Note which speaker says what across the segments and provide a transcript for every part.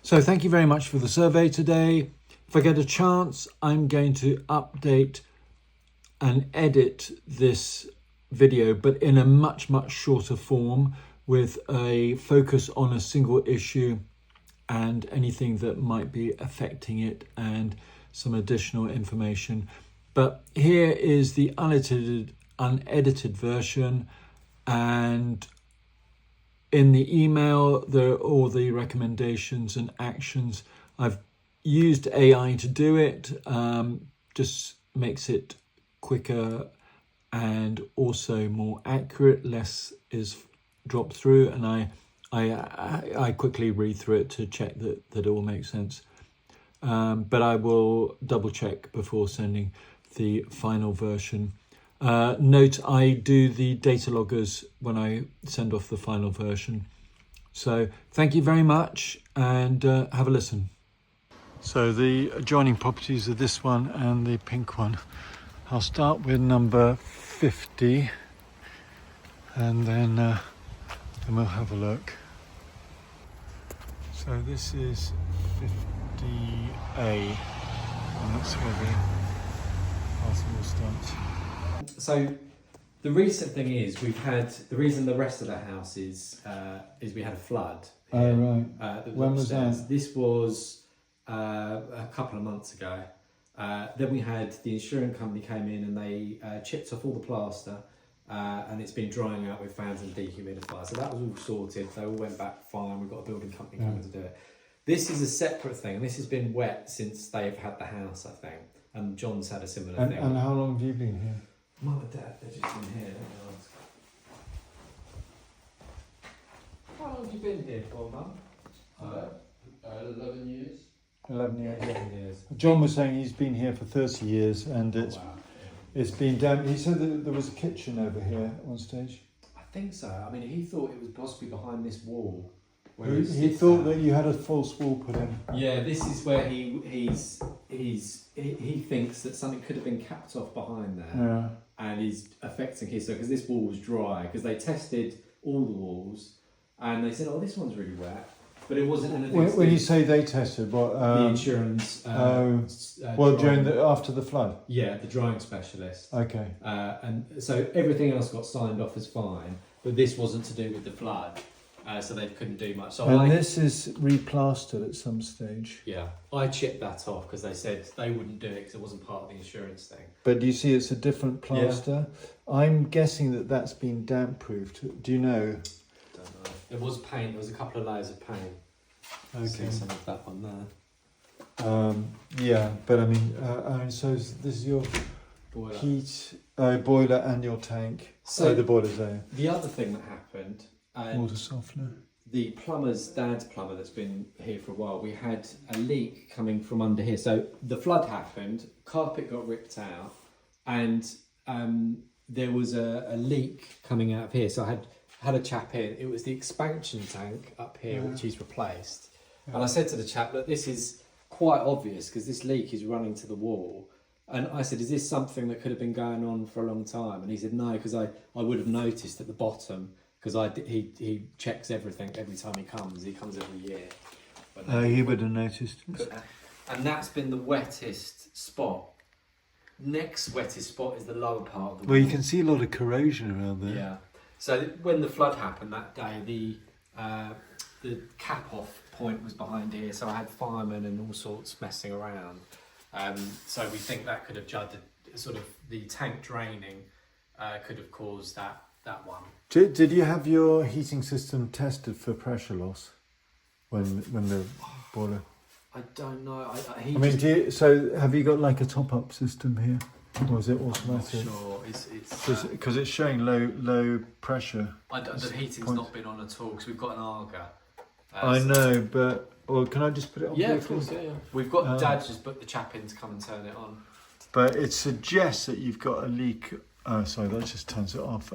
Speaker 1: So thank you very much for the survey today. If I get a chance, I'm going to update and edit this video, but in a much shorter form with a focus on a single issue and anything that might be affecting it and some additional information. But here is the unedited version, and in the email there are all the recommendations and actions. I've used AI to do it, just makes it quicker and also more accurate. Less is dropped through, and I quickly read through it to check that it all makes sense. But I will double check before sending the final version. Note, I do the data loggers when I send off the final version. So thank you very much, and have a listen. So the adjoining properties are this one and the pink one. I'll start with number 50, and then we'll have a look. So this is 50A, and that's where the article starts.
Speaker 2: So the recent thing is the reason the rest of the house is we had a flood.
Speaker 1: Oh right. When was that?
Speaker 2: This was a couple of months ago. Then we had the insurance company came in and they chipped off all the plaster, and it's been drying out with fans and dehumidifiers. So that was all sorted. They all went back fine. We've got a building company coming to do it. This is a separate thing, and this has been wet since they've had the house, I think. And John's had a similar thing.
Speaker 1: And how long have you been here?
Speaker 2: Mum and Dad, they've just been here. Let me ask. How long have you been here for, Mum?
Speaker 3: 11 years.
Speaker 1: 11 years.
Speaker 2: 11 years.
Speaker 1: John was saying he's been here for 30 years, and it's been down. He said that there was a kitchen over here at one stage.
Speaker 2: I think so. I mean, he thought it was possibly behind this wall. Where
Speaker 1: He thought that you had a false wall put in.
Speaker 2: Yeah, this is where he thinks that something could have been capped off behind there,
Speaker 1: Yeah.
Speaker 2: and is affecting his. So because this wall was dry, because they tested all the walls, and they said, "Oh, this one's really wet," but it wasn't anything.
Speaker 1: When you say they tested, what?
Speaker 2: The insurance.
Speaker 1: After the flood.
Speaker 2: Yeah, the drying specialist.
Speaker 1: Okay.
Speaker 2: And so everything else got signed off as fine, but this wasn't to do with the flood. So they couldn't do much. So
Speaker 1: this is replastered at some stage.
Speaker 2: Yeah, I chipped that off because they said they wouldn't do it because it wasn't part of the insurance thing.
Speaker 1: But you see, it's a different plaster. Yeah. I'm guessing that that's been damp proofed. Do you know?
Speaker 2: Don't know. There was paint. There was a couple of layers of paint.
Speaker 1: Okay.
Speaker 2: See some of that one there.
Speaker 1: Yeah, but I mean, so this is your
Speaker 2: Boiler.
Speaker 1: heat boiler and your tank.
Speaker 2: So
Speaker 1: the boiler's there.
Speaker 2: The other thing that happened.
Speaker 1: Water softener.
Speaker 2: The dad's plumber that's been here for a while, we had a leak coming from under here. So the flood happened, carpet got ripped out, and there was a leak coming out of here. So I had a chap in. It was the expansion tank up here, which he's replaced. Yeah. And I said to the chap, look, this is quite obvious because this leak is running to the wall. And I said, is this something that could have been going on for a long time? And he said, no, because I would have noticed at the bottom. Because he checks everything every time he comes. He comes every year.
Speaker 1: He would have noticed.
Speaker 2: And that's been the wettest spot. Next wettest spot is the lower part of the wall.
Speaker 1: Well, you can see a lot of corrosion around there.
Speaker 2: Yeah. So when the flood happened that day, the cap off point was behind here. So I had firemen and all sorts messing around. So we think that could have judged sort of the tank draining could have caused that one.
Speaker 1: Did you have your heating system tested for pressure loss when the boiler?
Speaker 2: I don't know.
Speaker 1: So have you got like a top-up system here, or is it automatic?
Speaker 2: I'm not sure. It's
Speaker 1: because it's showing low pressure.
Speaker 2: The heating's not been on at all because we've got an Arga.
Speaker 1: I know, but can I just put it on?
Speaker 2: Yeah, of course. Yeah. We've got Dad just booked the chap in to come and turn it on.
Speaker 1: But it suggests that you've got a leak. Oh, sorry, that just turns it off.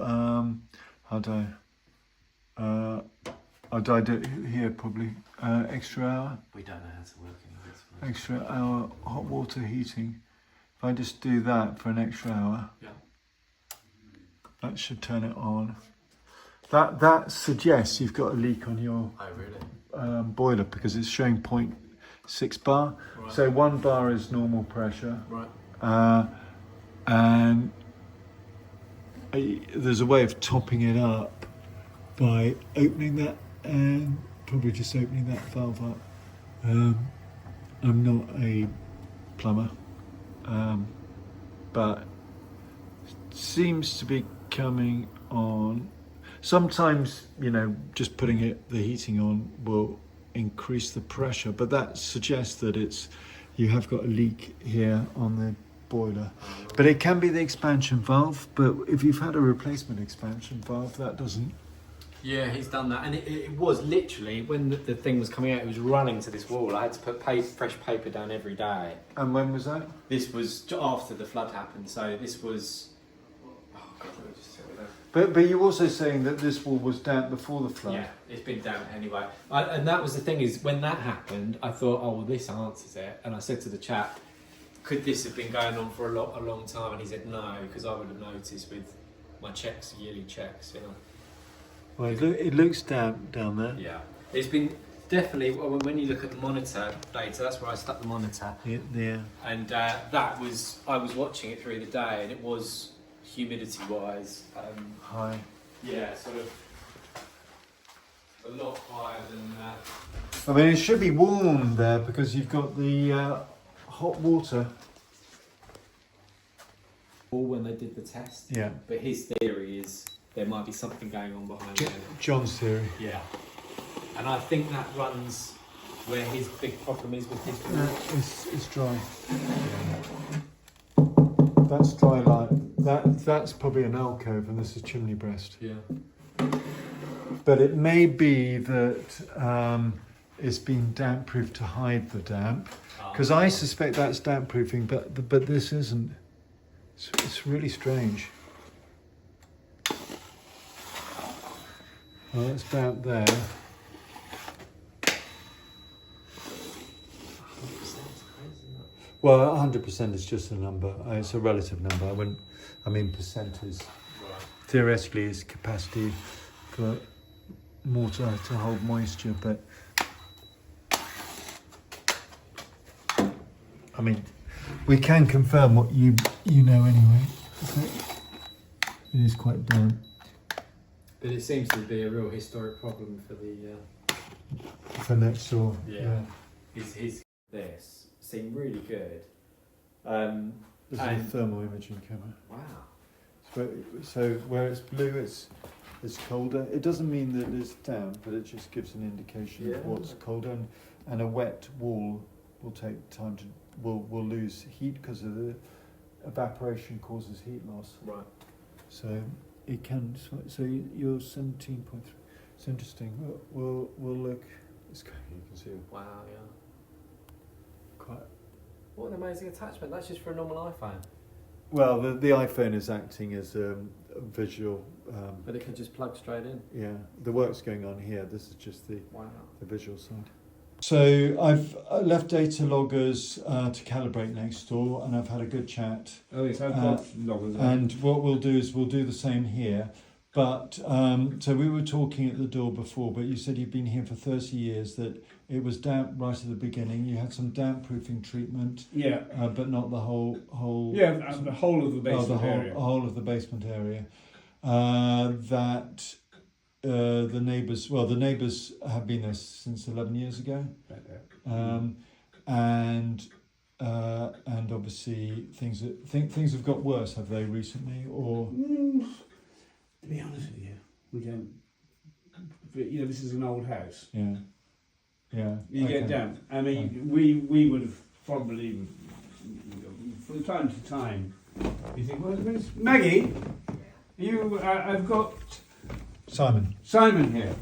Speaker 1: How do I do it here probably? Extra hour.
Speaker 2: We don't know how to work it.
Speaker 1: Extra hour hot water heating. If I just do that for an extra hour, that should turn it on. That suggests you've got a leak on your boiler because it's showing 0.6 bar.
Speaker 2: Right.
Speaker 1: So 1 bar is normal pressure.
Speaker 2: Right.
Speaker 1: And there's a way of topping it up by opening that and probably just opening that valve up. I'm not a plumber, but it seems to be coming on. Sometimes, just putting the heating on will increase the pressure, but that suggests that you have got a leak here on the boiler. But it can be the expansion valve, but if you've had a replacement expansion valve, that doesn't.
Speaker 2: Yeah, he's done that, and it was literally when the thing was coming out, it was running to this wall. I had to put fresh paper down every day.
Speaker 1: And when was that?
Speaker 2: This was after the flood happened, so this was. Oh God, let me just tell you that.
Speaker 1: But you're also saying that this wall was damp before the flood.
Speaker 2: Yeah, it's been damp anyway. And that was the thing, is when that happened, I thought, oh well, this answers it. And I said to the chap, could this have been going on for a long time? And he said no, because I would have noticed with my checks, yearly checks,
Speaker 1: Well, it looks damp down there.
Speaker 2: Yeah, it's been definitely, when you look at the monitor data, that's where I stuck the monitor.
Speaker 1: Yeah.
Speaker 2: And I was watching it through the day, and it was humidity wise
Speaker 1: High.
Speaker 2: yeah, sort of a lot higher than that.
Speaker 1: I mean, it should be warm there because you've got the hot water.
Speaker 2: Or when they did the test.
Speaker 1: Yeah.
Speaker 2: But his theory is there might be something going on behind there.
Speaker 1: John's theory.
Speaker 2: Yeah. And I think that runs where his big problem is with his
Speaker 1: No, it's dry. That's dry light. That's probably an alcove, and this is chimney breast.
Speaker 2: Yeah.
Speaker 1: But it may be that it's been damp proof to hide the damp, because I suspect that's damp proofing, but this isn't. It's really strange. Well, it's damp there. Well, 100% is just a number. It's a relative number. I mean, percent is theoretically is capacity for mortar to hold moisture, but I mean, we can confirm what you know anyway. It is quite damp.
Speaker 2: But it seems to be a real historic problem for the
Speaker 1: For next door.
Speaker 2: Yeah. His this seemed really good.
Speaker 1: This is a thermal imaging camera.
Speaker 2: Wow.
Speaker 1: So where it's blue, it's colder. It doesn't mean that it's damp, but it just gives an indication of what's colder. And a wet wall will take time to will lose heat because of the evaporation causes heat loss.
Speaker 2: Right.
Speaker 1: So it can. So you're 17.3. It's interesting. We'll look. It's great. You can see it.
Speaker 2: Wow. Yeah.
Speaker 1: Quite.
Speaker 2: What an amazing attachment. That's just for a normal iPhone.
Speaker 1: Well, the iPhone is acting as a visual.
Speaker 2: But it can just plug straight in.
Speaker 1: Yeah, the work's going on here. This is just the visual side. So I've left data loggers to calibrate next door, and I've had a good chat.
Speaker 3: Oh yes, I've got loggers.
Speaker 1: And what we'll do is we'll do the same here. But so we were talking at the door before, but you said you've been here for 30 years, that it was damp right at the beginning. You had some damp proofing treatment.
Speaker 3: Yeah.
Speaker 1: But not the whole.
Speaker 3: Yeah, the whole of the basement area.
Speaker 1: The whole of the basement area. The neighbours have been there since 11 years ago. And obviously things have got worse, have they, recently, or?
Speaker 3: To be honest with you, we don't. This is an old house.
Speaker 1: Yeah.
Speaker 3: You get damp. I mean, we would have probably, from time to time, you think, well, where's Maggie? I've got
Speaker 1: Simon
Speaker 3: here.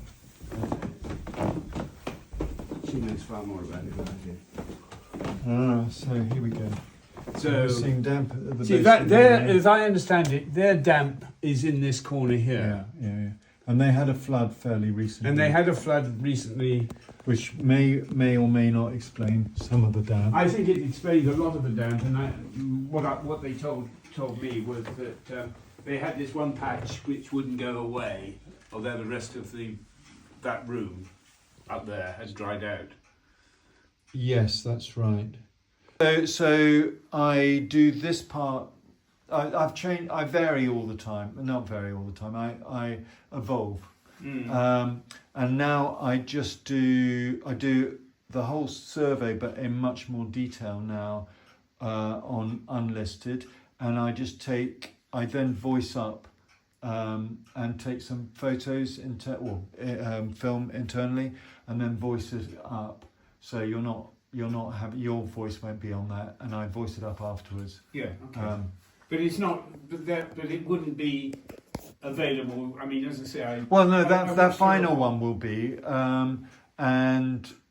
Speaker 3: She knows far more about it than I do.
Speaker 1: So here we go.
Speaker 3: So
Speaker 1: we're seeing damp at the
Speaker 3: see
Speaker 1: basement.
Speaker 3: as I understand it, their damp is in this corner here.
Speaker 1: Yeah. And they had a flood fairly recently. Which may or may not explain some of the damp.
Speaker 3: I think it explains a lot of the damp, and what they told me was that they had this one patch which wouldn't go away, although the rest of that room up there has dried out.
Speaker 1: Yes, that's right. So I do this part. I've changed. I vary all the time. Not vary all the time. I evolve. And now I do the whole survey, but in much more detail now on unlisted, and I then voice up and take some photos film internally, and then voice it up. So you're not having, your voice won't be on that, and I voice it up afterwards.
Speaker 3: Yeah. Okay. But it's not. But it wouldn't be available. I mean, as I say,
Speaker 1: that final one will be,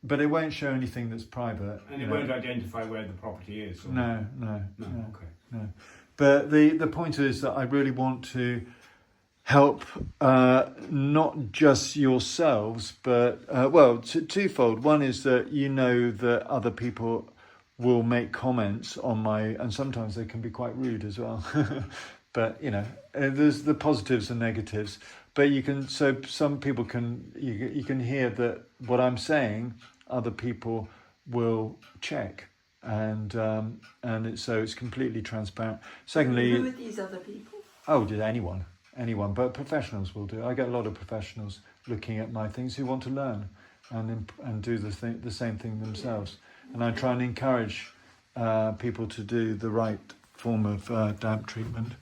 Speaker 1: but it won't show anything that's private.
Speaker 3: And it won't identify where the property is. Or...
Speaker 1: No.
Speaker 3: Okay.
Speaker 1: No. But the point is that I really want to help not just yourselves, but twofold. One is that you know that other people will make comments on and sometimes they can be quite rude as well. But there's the positives and negatives. But some people you can hear that what I'm saying, other people will check, and it's completely transparent. Secondly,
Speaker 4: who are these other people?
Speaker 1: Oh, just anyone, but professionals will do. I get a lot of professionals looking at my things who want to learn and do the same thing themselves. And I try and encourage people to do the right form of damp treatment.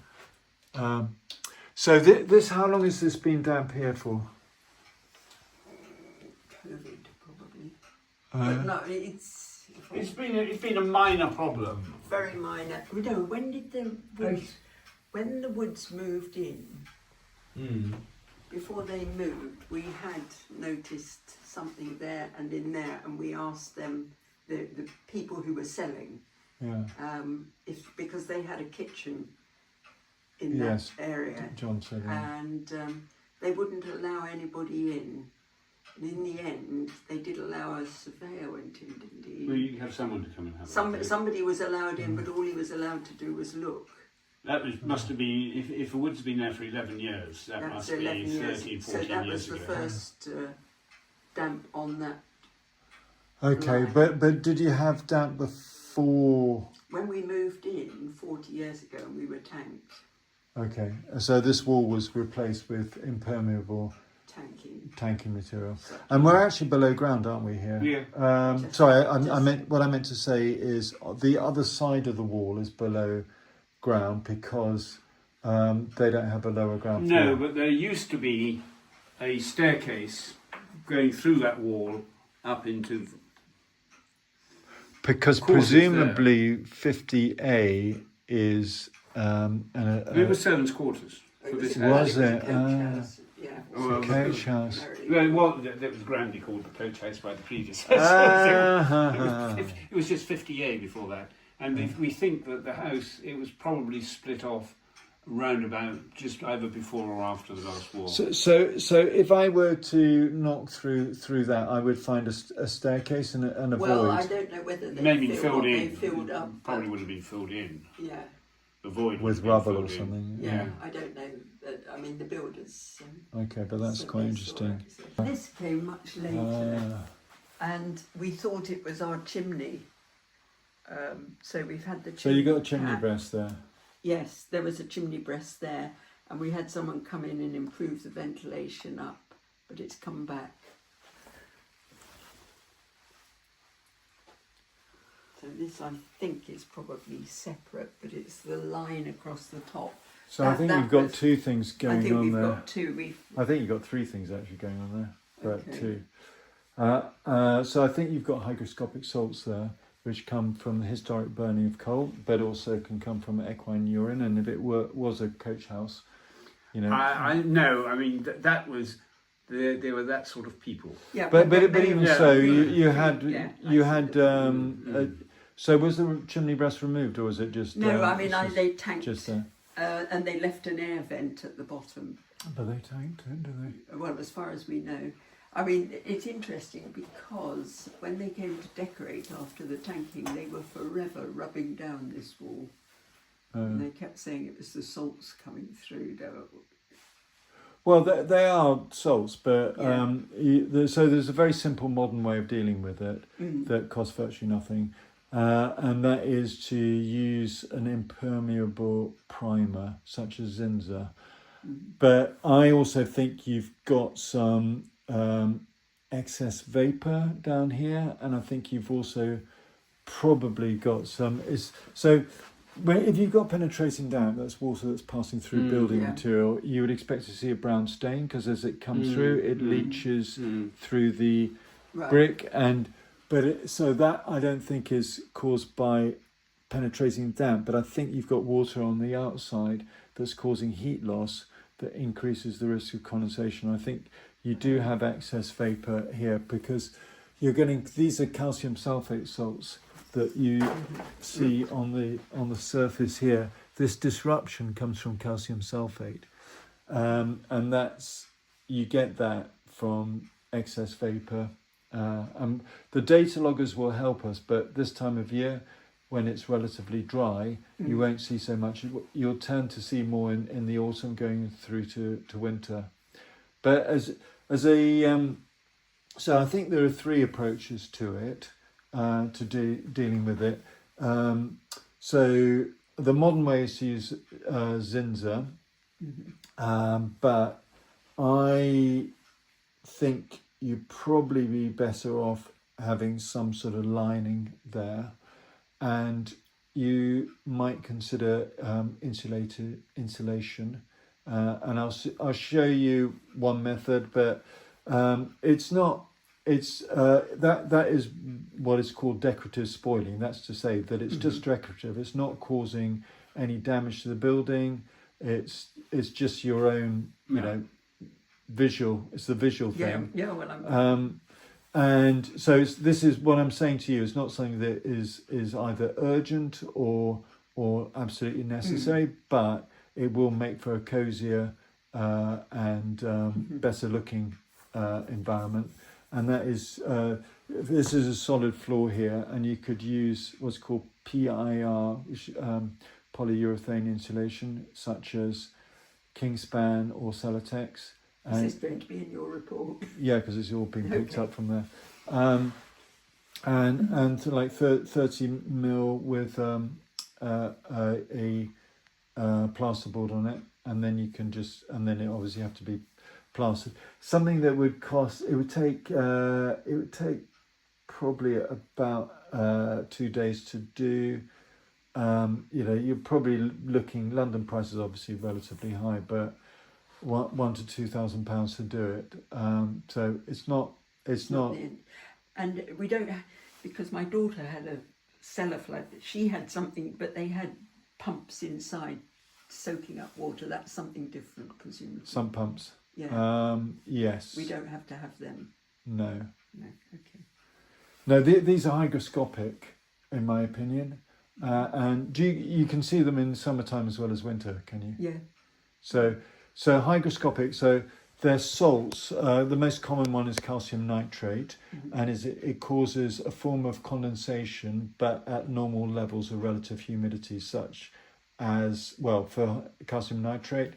Speaker 1: So this, how long has this been damp here for?
Speaker 4: COVID, probably. But no,
Speaker 3: it's been a minor problem.
Speaker 4: Very minor. No, when the woods moved in, before they moved, we had noticed something there and in there, and we asked them, the people who were selling, because they had a kitchen in that area,
Speaker 1: John said,
Speaker 4: and they wouldn't allow anybody in. And in the end, they did allow a surveyor went in, didn't he?
Speaker 3: Well, you have someone to come and have a look.
Speaker 4: Somebody was allowed in, but all he was allowed to do was look.
Speaker 3: Must have been, if the wood's been there for 11 years, that's must be 13, 14 years ago.
Speaker 4: So that was the first damp on that.
Speaker 1: Okay,
Speaker 4: line.
Speaker 1: but did you have damp before?
Speaker 4: When we moved in 40 years ago, we were tanked.
Speaker 1: Okay, so this wall was replaced with impermeable
Speaker 4: tanking
Speaker 1: material, and we're actually below ground, aren't we here?
Speaker 3: Yeah.
Speaker 1: Sorry, I meant to say is the other side of the wall is below ground because they don't have a lower ground floor.
Speaker 3: No, but there used to be a staircase going through that wall up into.
Speaker 1: Because presumably 50A is
Speaker 3: it was servants' quarters for this
Speaker 1: house. Was it?
Speaker 4: Coach
Speaker 1: house.
Speaker 3: Well, that was grandly called the coach house by the predecessor. It was just 50A before that, and we think that the house, it was probably split off round about just either before or after the last war.
Speaker 1: So if I were to knock through that, I would find a staircase and a void.
Speaker 4: Well, I don't know whether they filled up.
Speaker 3: Probably would have been filled in.
Speaker 4: Yeah.
Speaker 3: The void
Speaker 1: with rubble or something.
Speaker 4: Yeah, I don't know. I mean, the builders.
Speaker 1: Okay, but that's quite interesting.
Speaker 4: This came much later, and we thought it was our chimney. So we've had the chimney.
Speaker 1: So you got a chimney breast there?
Speaker 4: Yes, there was a chimney breast there, and we had someone come in and improve the ventilation up, but it's come back. So this, I think, is probably separate, but it's the line across the top.
Speaker 1: So I think you've got two things going on there. I think
Speaker 4: we've got two.
Speaker 1: I think you've got three things actually going on there, but
Speaker 4: Okay.
Speaker 1: two. So I think you've got hygroscopic salts there, which come from the historic burning of coal, but also can come from equine urine. And if it was a coach house,
Speaker 3: I know. I mean, that was. They were that sort of people.
Speaker 4: Yeah,
Speaker 1: but even so, you had. So was the chimney breast removed, or was it just?
Speaker 4: No, I mean they tanked.
Speaker 1: Just there.
Speaker 4: And they left an air vent at the bottom.
Speaker 1: But they tanked it, do they?
Speaker 4: Well, as far as we know. I mean, it's interesting because when they came to decorate after the tanking, they were forever rubbing down this wall. And they kept saying it was the salts coming through.
Speaker 1: Well, they are salts, but so there's a very simple modern way of dealing with it that costs virtually nothing, and that is to use an impermeable primer such as Zinsser. But I also think you've got some excess vapor down here, and I think you've also probably got some. If you've got penetrating damp, that's water that's passing through building material, you would expect to see a brown stain because as it comes through, it leaches through the brick, so that I don't think is caused by penetrating damp, but I think you've got water on the outside that's causing heat loss that increases the risk of condensation. I think you do have excess vapor here because you're getting, these are calcium sulfate salts that you see on the surface here. This disruption comes from calcium sulfate, and you get that from excess vapor. The data loggers will help us, but this time of year, when it's relatively dry, you won't see so much. You'll tend to see more in the autumn going through to winter. But so I think there are three approaches to it. Dealing with it. So the modern way is to use Zinsser, but I think you'd probably be better off having some sort of lining there, and you might consider insulation. And I'll show you one method, but it's not. That is what is called decorative spoiling. That's to say that it's just decorative. It's not causing any damage to the building. It's just your own, visual. It's the visual thing.
Speaker 4: Yeah. Well,
Speaker 1: and so this is what I'm saying to you. It's not something that is either urgent or absolutely necessary, but it will make for a cozier and better looking environment. And that is, this is a solid floor here, and you could use what's called PIR, which, polyurethane insulation, such as Kingspan or Celotex.
Speaker 4: Is this going to be in your report?
Speaker 1: Yeah, because it's all been picked up from there. And to like 30 mil with a plasterboard on it, and then you can and then it obviously have to be plastered. Something that would cost, it would take probably about 2 days to do. You're probably looking, London prices obviously relatively high, but £1,000 to £2,000 to do it. So it's not.
Speaker 4: And we don't, because my daughter had a cellar flood. She had something, but they had pumps inside soaking up water. That's something different, presumably.
Speaker 1: Some pumps.
Speaker 4: Yeah.
Speaker 1: Yes.
Speaker 4: We don't have to have them.
Speaker 1: No.
Speaker 4: Okay.
Speaker 1: No, these are hygroscopic, in my opinion. And you can see them in summertime as well as winter, can you?
Speaker 4: Yeah.
Speaker 1: So hygroscopic. So they're salts. The most common one is calcium nitrate, and it causes a form of condensation, but at normal levels of relative humidity, such as, well, for calcium nitrate,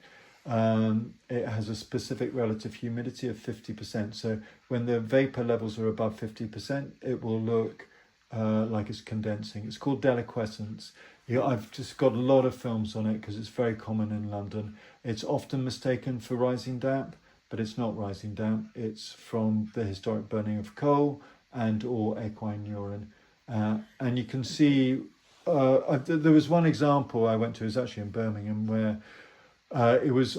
Speaker 1: it has a specific relative humidity of 50%. So when the vapor levels are above 50%, it will look like it's condensing. It's called deliquescence. I've just got a lot of films on it because it's very common in London. It's often mistaken for rising damp, but it's not rising damp. It's from the historic burning of coal and or equine urine. And you can see, there was one example I went to, it was actually in Birmingham, where it was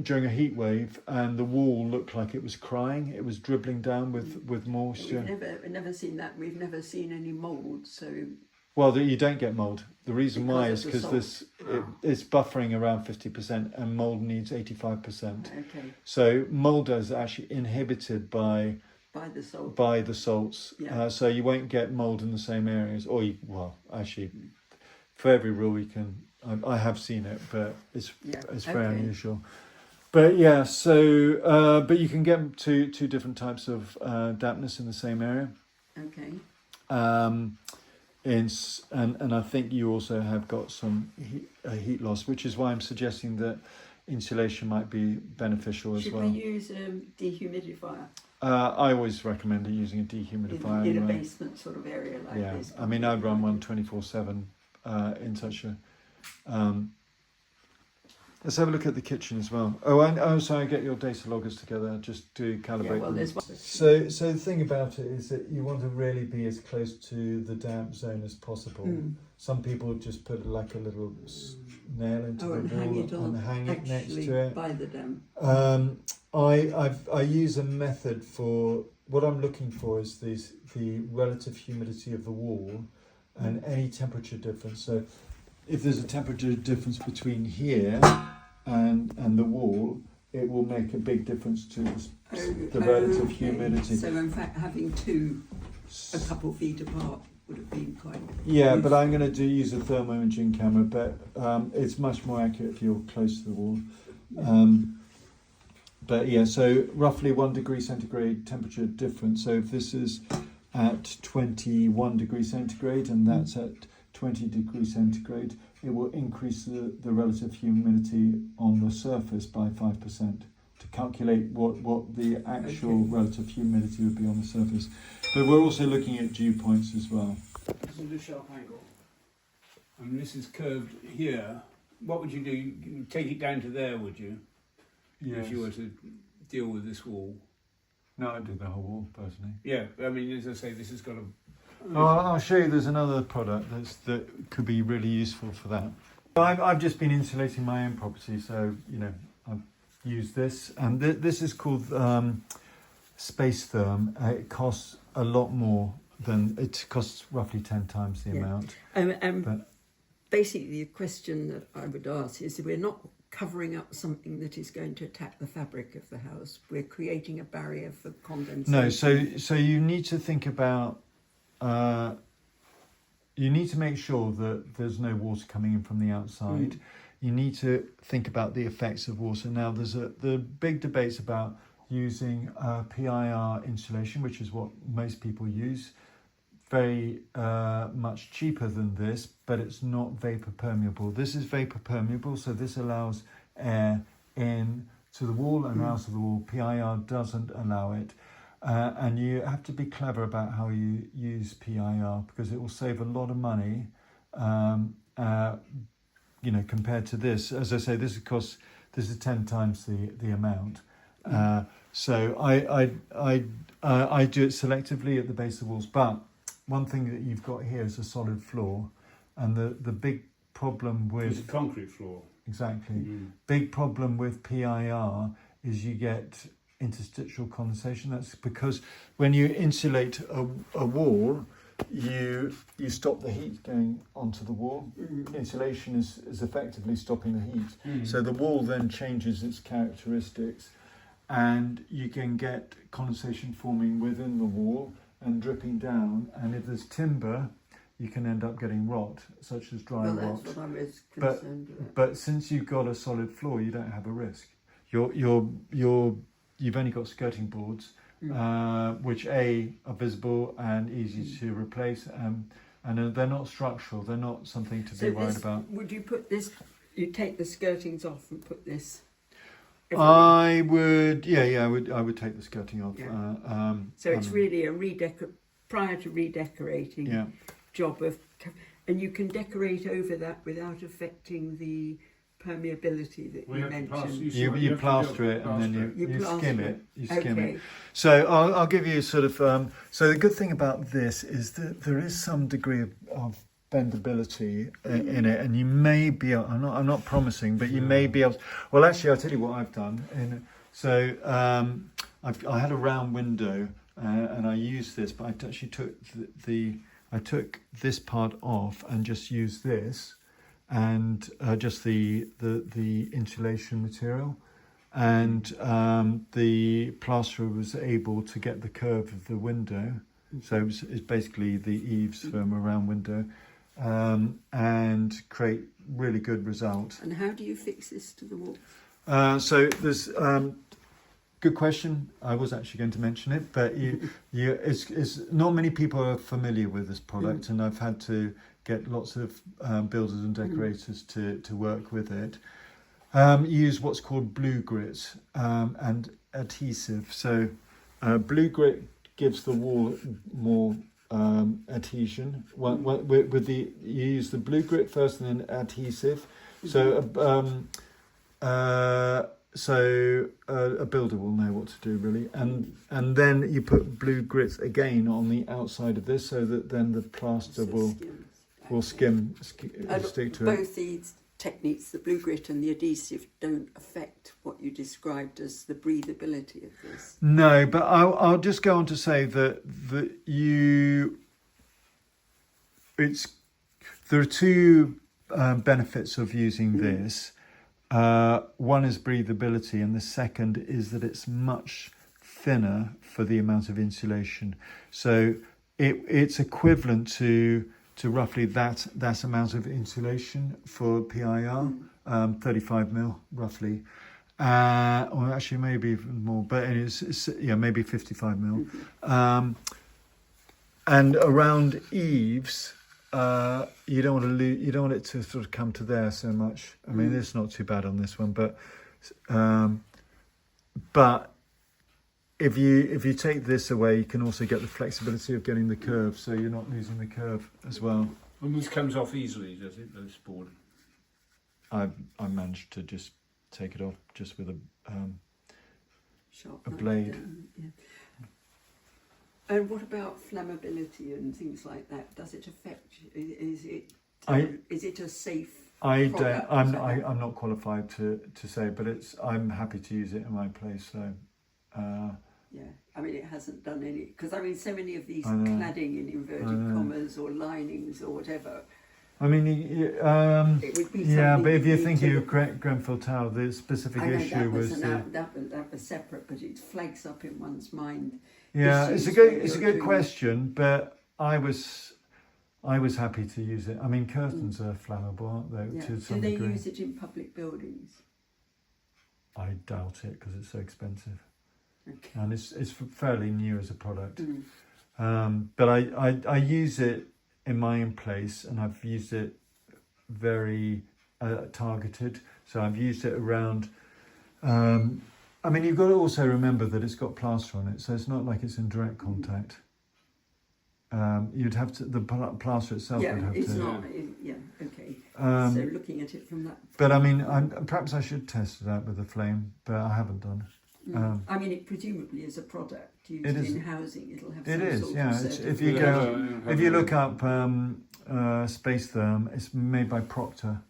Speaker 1: during a heat wave, and the wall looked like it was crying. It was dribbling down with moisture.
Speaker 4: We've never seen that. We've never seen any mould. So.
Speaker 1: Well, you don't get mould. The reason why is because it's buffering around 50%, and mould needs 85%.
Speaker 4: Okay.
Speaker 1: So mould is actually inhibited by
Speaker 4: the salt.
Speaker 1: By the salts.
Speaker 4: Yeah.
Speaker 1: So you won't get mould in the same areas. Actually, for every rule you can. I have seen it, but it's very unusual. But yeah, so but you can get two different types of dampness in the same area.
Speaker 4: Okay.
Speaker 1: And I think you also have got some heat loss, which is why I'm suggesting that insulation might be beneficial as
Speaker 4: Should
Speaker 1: well.
Speaker 4: we use a dehumidifier
Speaker 1: I always recommend using a dehumidifier.
Speaker 4: in a
Speaker 1: anyway.
Speaker 4: basement sort of area like
Speaker 1: Yeah,
Speaker 4: this?
Speaker 1: I mean, I'd run one 24/7 in such a. Let's have a look at the kitchen as well. So I get your data loggers together just to calibrate
Speaker 4: Yeah, well,
Speaker 1: them.
Speaker 4: there's one.
Speaker 1: So the thing about it is that you want to really be as close to the damp zone as possible. Some people just put like a little nail into the
Speaker 4: and hang
Speaker 1: wall
Speaker 4: it on,
Speaker 1: and hang it next
Speaker 4: actually
Speaker 1: to it.
Speaker 4: by the damp.
Speaker 1: I use a method for what I'm looking for is the relative humidity of the wall and any temperature difference. So if there's a temperature difference between here and the wall, it will make a big difference to the relative humidity.
Speaker 4: So in fact, having two a couple feet apart would have been quite.
Speaker 1: Yeah, but I'm going to use a thermo imaging camera, but it's much more accurate if you're close to the wall. But yeah, so roughly 1 degree centigrade temperature difference. So if this is at 21 degrees centigrade and that's at 20 degrees centigrade, it will increase the relative humidity on the surface by 5% to calculate what the actual relative humidity would be on the surface. But we're also looking at dew points as well.
Speaker 3: This is a sharp angle. And this is curved here. What would you do? You'd take it down to there, would you?
Speaker 1: Yes.
Speaker 3: If you were to deal with this wall.
Speaker 1: No, I do the whole wall personally.
Speaker 3: Yeah, I mean, as I say, this has got a...
Speaker 1: I'll show you. There's another product that could be really useful for that. I've just been insulating my own property, so I've used this, and this is called SpaceTherm. It costs a lot more than it costs, roughly 10 times the amount.
Speaker 4: Basically, the question that I would ask is: we're not covering up something that is going to attack the fabric of the house. We're creating a barrier for condensation.
Speaker 1: No, so you need to think about. You need to make sure that there's no water coming in from the outside. You need to think about the effects of water. Now, there's the big debates about using PIR insulation, which is what most people use. Very much cheaper than this, but it's not vapor permeable. This is vapor permeable, so this allows air in to the wall and out of the wall. PIR doesn't allow it. And you have to be clever about how you use PIR because it will save a lot of money, compared to this. As I say, this is 10 times the amount. So I do it selectively at the base of the walls. But one thing that you've got here is a solid floor, and the big problem with
Speaker 3: It's a concrete floor.
Speaker 1: Exactly. Big problem with PIR is you get interstitial condensation. That's because when you insulate a wall, you stop the heat going onto the wall. Insulation is effectively stopping the heat. So the wall then changes its characteristics, and you can get condensation forming within the wall and dripping down. And if there's timber, you can end up getting rot, such as dry rot.
Speaker 4: Well, that's what I was concerned about.
Speaker 1: But since you've got a solid floor, you don't have a risk. You've only got skirting boards, which are visible and easy to replace, and they're not structural. They're not something to be worried about.
Speaker 4: Would you put this? You take the skirtings off and put this.
Speaker 1: I would take the skirting off.
Speaker 4: Yeah. So it's really a prior to redecorating job of, and you can decorate over that without affecting the permeability that you mentioned.
Speaker 1: You plaster it and then you skim it. You skim it.
Speaker 4: Okay.
Speaker 1: So I'll give you sort of. So the good thing about this is that there is some degree of bendability in it, and you may be. I'm not promising, but you may be able. Well, actually, I'll tell you what I've done. I had a round window, and I used this, but I actually took I took this part off and just used this. And just the insulation material, and the plasterer was able to get the curve of the window, so it's basically the eaves from a round window, and create really good result.
Speaker 4: And how do you fix this to the wall?
Speaker 1: So there's good question. I was actually going to mention it, but it's not many people are familiar with this product, and I've had to get lots of builders and decorators to work with it. use what's called blue grit and adhesive. So blue grit gives the wall more adhesion. With the you use the blue grit first and then adhesive. So a builder will know what to do really, and then you put blue grit again on the outside of this, so that then the plaster will stick to it.
Speaker 4: Both these techniques, the blue grit and the adhesive, don't affect what you described as the breathability of this.
Speaker 1: No, but I'll just go on to say that there are two benefits of using this. One is breathability, and the second is that it's much thinner for the amount of insulation. So it's equivalent to roughly that amount of insulation for PIR, 35 mil roughly, or actually maybe even more, but it's maybe 55 mil. And around eaves, you don't want it to sort of come to there so much. I mean, it's not too bad on this one, but if you take this away, you can also get the flexibility of getting the curve, so you're not losing the curve as well.
Speaker 3: And this comes off easily, does it? This board.
Speaker 1: I managed to just take it off just with a
Speaker 4: Sharp
Speaker 1: blade.
Speaker 4: Yeah. And what about flammability and things like that? Does it affect? Is it a safe?
Speaker 1: I'm not qualified to say, but I'm happy to use it in my place. So.
Speaker 4: Yeah, I mean, it hasn't done any, because I mean, so many of these cladding in inverted commas or linings or whatever.
Speaker 1: I mean,
Speaker 4: it would be
Speaker 1: but if you're thinking of Grenfell Tower, the specific issue was
Speaker 4: that was separate, but it flags up in one's mind.
Speaker 1: Yeah, it's a good question, but I was happy to use it. I mean, curtains are flammable, aren't they?
Speaker 4: Yeah.
Speaker 1: To some
Speaker 4: Do they
Speaker 1: degree.
Speaker 4: use it in public buildings?
Speaker 1: I doubt it because it's so expensive.
Speaker 4: Okay.
Speaker 1: And it's fairly new as a product. But I use it in my own place, and I've used it very targeted. So I've used it around. I mean, you've got to also remember that it's got plaster on it, so it's not like it's in direct contact. You'd have to, the plaster itself would have
Speaker 4: it's
Speaker 1: to.
Speaker 4: not. Okay. So looking at it from that.
Speaker 1: But I mean, perhaps I should test it out with a flame, but I haven't done.
Speaker 4: I mean, it presumably is a product used in housing. It'll have.
Speaker 1: It is,
Speaker 4: sort
Speaker 1: yeah.
Speaker 4: of
Speaker 1: If you look up SpaceTherm, it's made by Procter.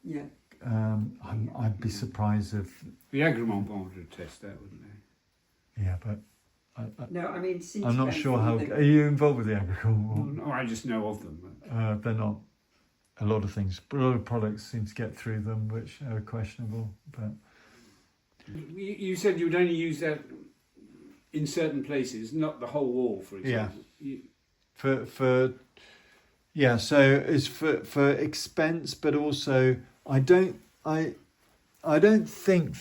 Speaker 4: Yeah.
Speaker 1: I'd be surprised if
Speaker 3: the Agremont would test that, wouldn't they?
Speaker 1: Yeah, but
Speaker 4: No, I mean,
Speaker 1: I'm not sure how. Are you involved with the Agremont?
Speaker 3: No, I just know of them.
Speaker 1: They're not. A lot of things, a lot of products seem to get through them, which are questionable. But
Speaker 3: you said you would only use that in certain places, not the whole wall, for example.
Speaker 1: Yeah. So it's for expense, but also I don't think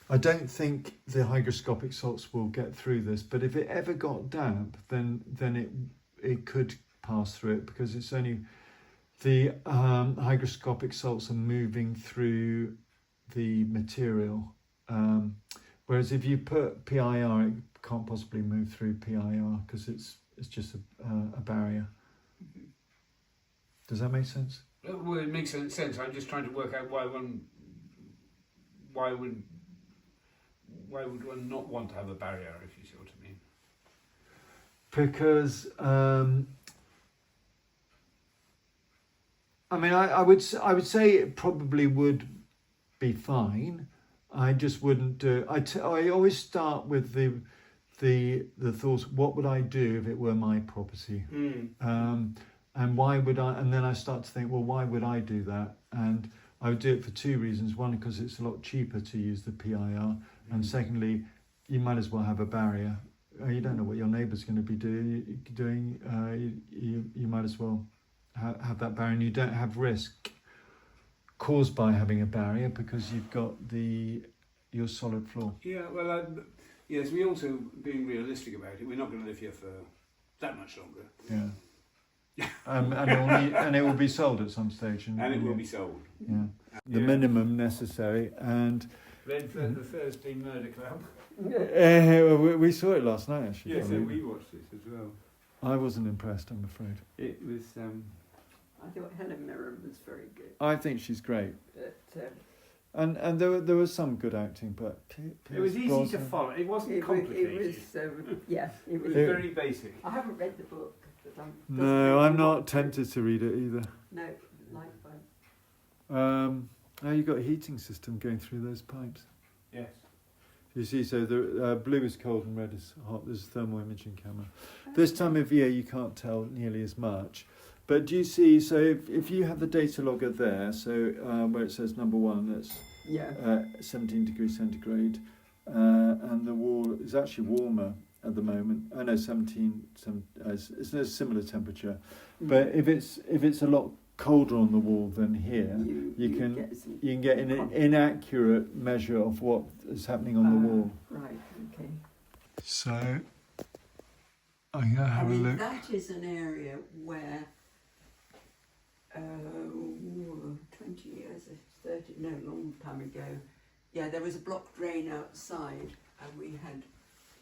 Speaker 1: I don't think the hygroscopic salts will get through this, but if it ever got damp, then it could pass through it, because it's only the hygroscopic salts are moving through the material, whereas if you put PIR, it can't possibly move through PIR because it's just a barrier. Does that make sense?
Speaker 3: Well, it makes sense. I'm just trying to work out why would one not want to have a barrier, if you see what I mean?
Speaker 1: Because I mean, I would say it probably would be fine. I just wouldn't do. I always start with the thoughts. What would I do if it were my property? And why would I? And then I start to think, well, why would I do that? And I would do it for two reasons. One, because it's a lot cheaper to use the PIR, and secondly, you might as well have a barrier. You don't know what your neighbour's going to be doing. You might as well have that barrier, and you don't have risk caused by having a barrier because you've got your solid floor.
Speaker 3: Yeah, well, yes, we also being realistic about it. We're not going to live here for that much longer.
Speaker 1: Yeah. and it will be sold at some stage.
Speaker 3: And it will be sold.
Speaker 1: Yeah. The minimum necessary. And
Speaker 3: Redfern, the Thursday Murder Club.
Speaker 1: we saw it last night, actually.
Speaker 3: Yes, so we watched it as well.
Speaker 1: I wasn't impressed, I'm afraid.
Speaker 3: It was.
Speaker 4: I thought Helen Mirren was very good.
Speaker 1: I think she's great.
Speaker 4: But,
Speaker 1: And there was some good acting, but
Speaker 3: it was easy to follow. It wasn't complicated.
Speaker 4: It was, yeah, it was.
Speaker 3: Very basic.
Speaker 4: I haven't read the book. But
Speaker 1: No, I'm not tempted to read it either.
Speaker 4: No, likewise.
Speaker 1: Oh, you've got a heating system going through those pipes.
Speaker 3: Yes.
Speaker 1: You see, so the blue is cold and red is hot. There's a thermal imaging camera. This time of year, you can't tell nearly as much. But do you see, so if you have the data logger there, so where it says number 1, that's 17 degrees centigrade, and the wall is actually warmer at the moment. I know 17, it's a similar temperature. But if it's a lot colder on the wall than here, you can get an inaccurate measure of what is happening on the wall.
Speaker 4: Right, okay.
Speaker 1: So I'm going to have a look.
Speaker 4: That is an area where 20 years, 30, no, long time ago, there was a block drain outside and we had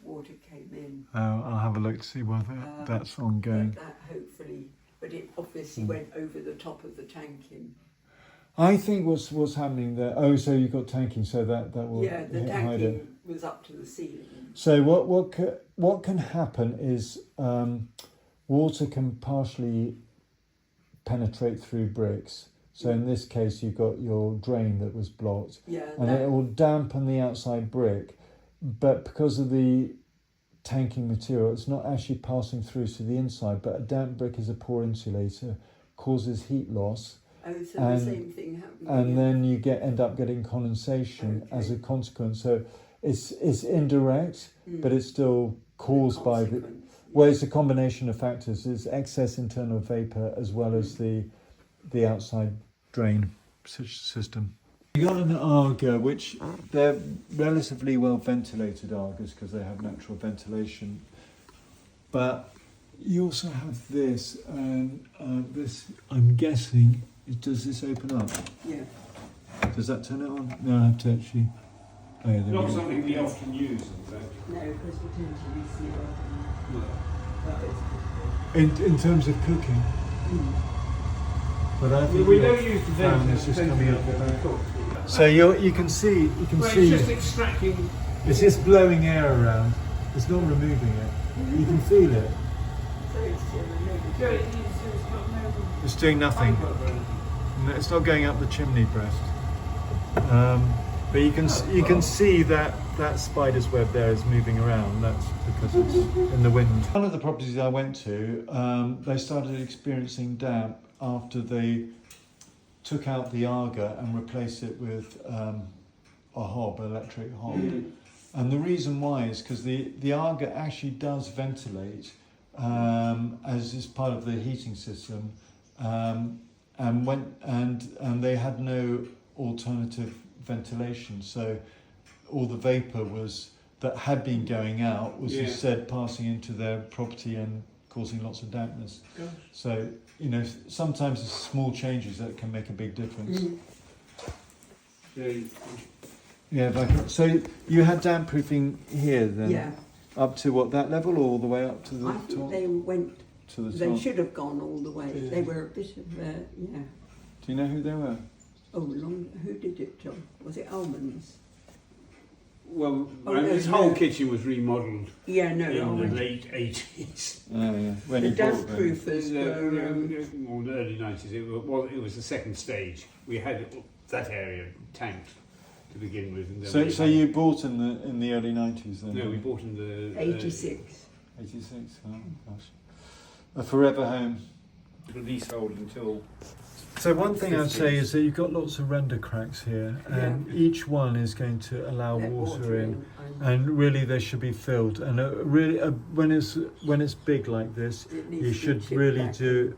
Speaker 4: water came in.
Speaker 1: I'll have a look to see whether that's ongoing.
Speaker 4: That hopefully, but it obviously went over the top of the tanking.
Speaker 1: I think what's happening there. Oh, so you've got tanking, so that will
Speaker 4: the
Speaker 1: hide it.
Speaker 4: tanking was up to the ceiling.
Speaker 1: So what can happen is water can partially penetrate through bricks. So in this case, you've got your drain that was blocked, and it will dampen the outside brick. But because of the tanking material, it's not actually passing through to the inside. But a damp brick is a poor insulator, causes heat loss.
Speaker 4: Oh, so the same thing happened.
Speaker 1: And then you end up getting condensation as a consequence. So it's indirect, but it's still caused by the. Well, it's a combination of factors. It's excess internal vapor as well as the outside drain system. You got an Arga, which they're relatively well ventilated Argas because they have natural ventilation. But you also have this, and this. I'm guessing. Does this open up?
Speaker 4: Yeah.
Speaker 1: Does that turn it on? No, I have to actually. Oh, yeah,
Speaker 3: Not something we often use, in fact.
Speaker 4: No, because we tend to receive it.
Speaker 1: In terms of cooking. But I think
Speaker 3: we don't use the
Speaker 1: fan is just coming up. So you can see.
Speaker 3: It's just extracting.
Speaker 1: It's just blowing air around. It's not removing it. You can feel it.
Speaker 4: So it's still removing.
Speaker 1: It's doing nothing. No, it's not going up the chimney breast. But you can see that spider's web there is moving around. That's because it's in the wind. One of the properties I went to, they started experiencing damp after they took out the Arga and replaced it with a hob, electric hob. And the reason why is because the Arga actually does ventilate as is part of the heating system. And they had no alternative ventilation, so all the vapor that had been going out was instead passing into their property and causing lots of dampness. Gosh. So sometimes it's small changes that can make a big difference. So you had damp proofing here then? Yeah. Up to what, that level, or all the way up to the top?
Speaker 4: I think they went. They should have gone all the way.
Speaker 1: Yeah.
Speaker 4: They were a bit of, Do
Speaker 1: you know who they were?
Speaker 4: Oh, who did it, John? Was it Almonds?
Speaker 3: Well, this whole kitchen was remodelled.
Speaker 4: Yeah, no,
Speaker 3: in the late 80s.
Speaker 1: Oh yeah, when
Speaker 4: the damp proofers
Speaker 3: were the early 90s. It was the second stage. We had that area tanked to begin with. And then
Speaker 1: so you bought in the early 90s then?
Speaker 3: No, we bought in the
Speaker 4: 86.
Speaker 1: 86. Oh gosh. A forever home.
Speaker 3: Leasehold until.
Speaker 1: So one thing I'd say is that you've got lots of render cracks here, and each one is going to allow water in, and really they should be filled. And when it's big like this, you should really do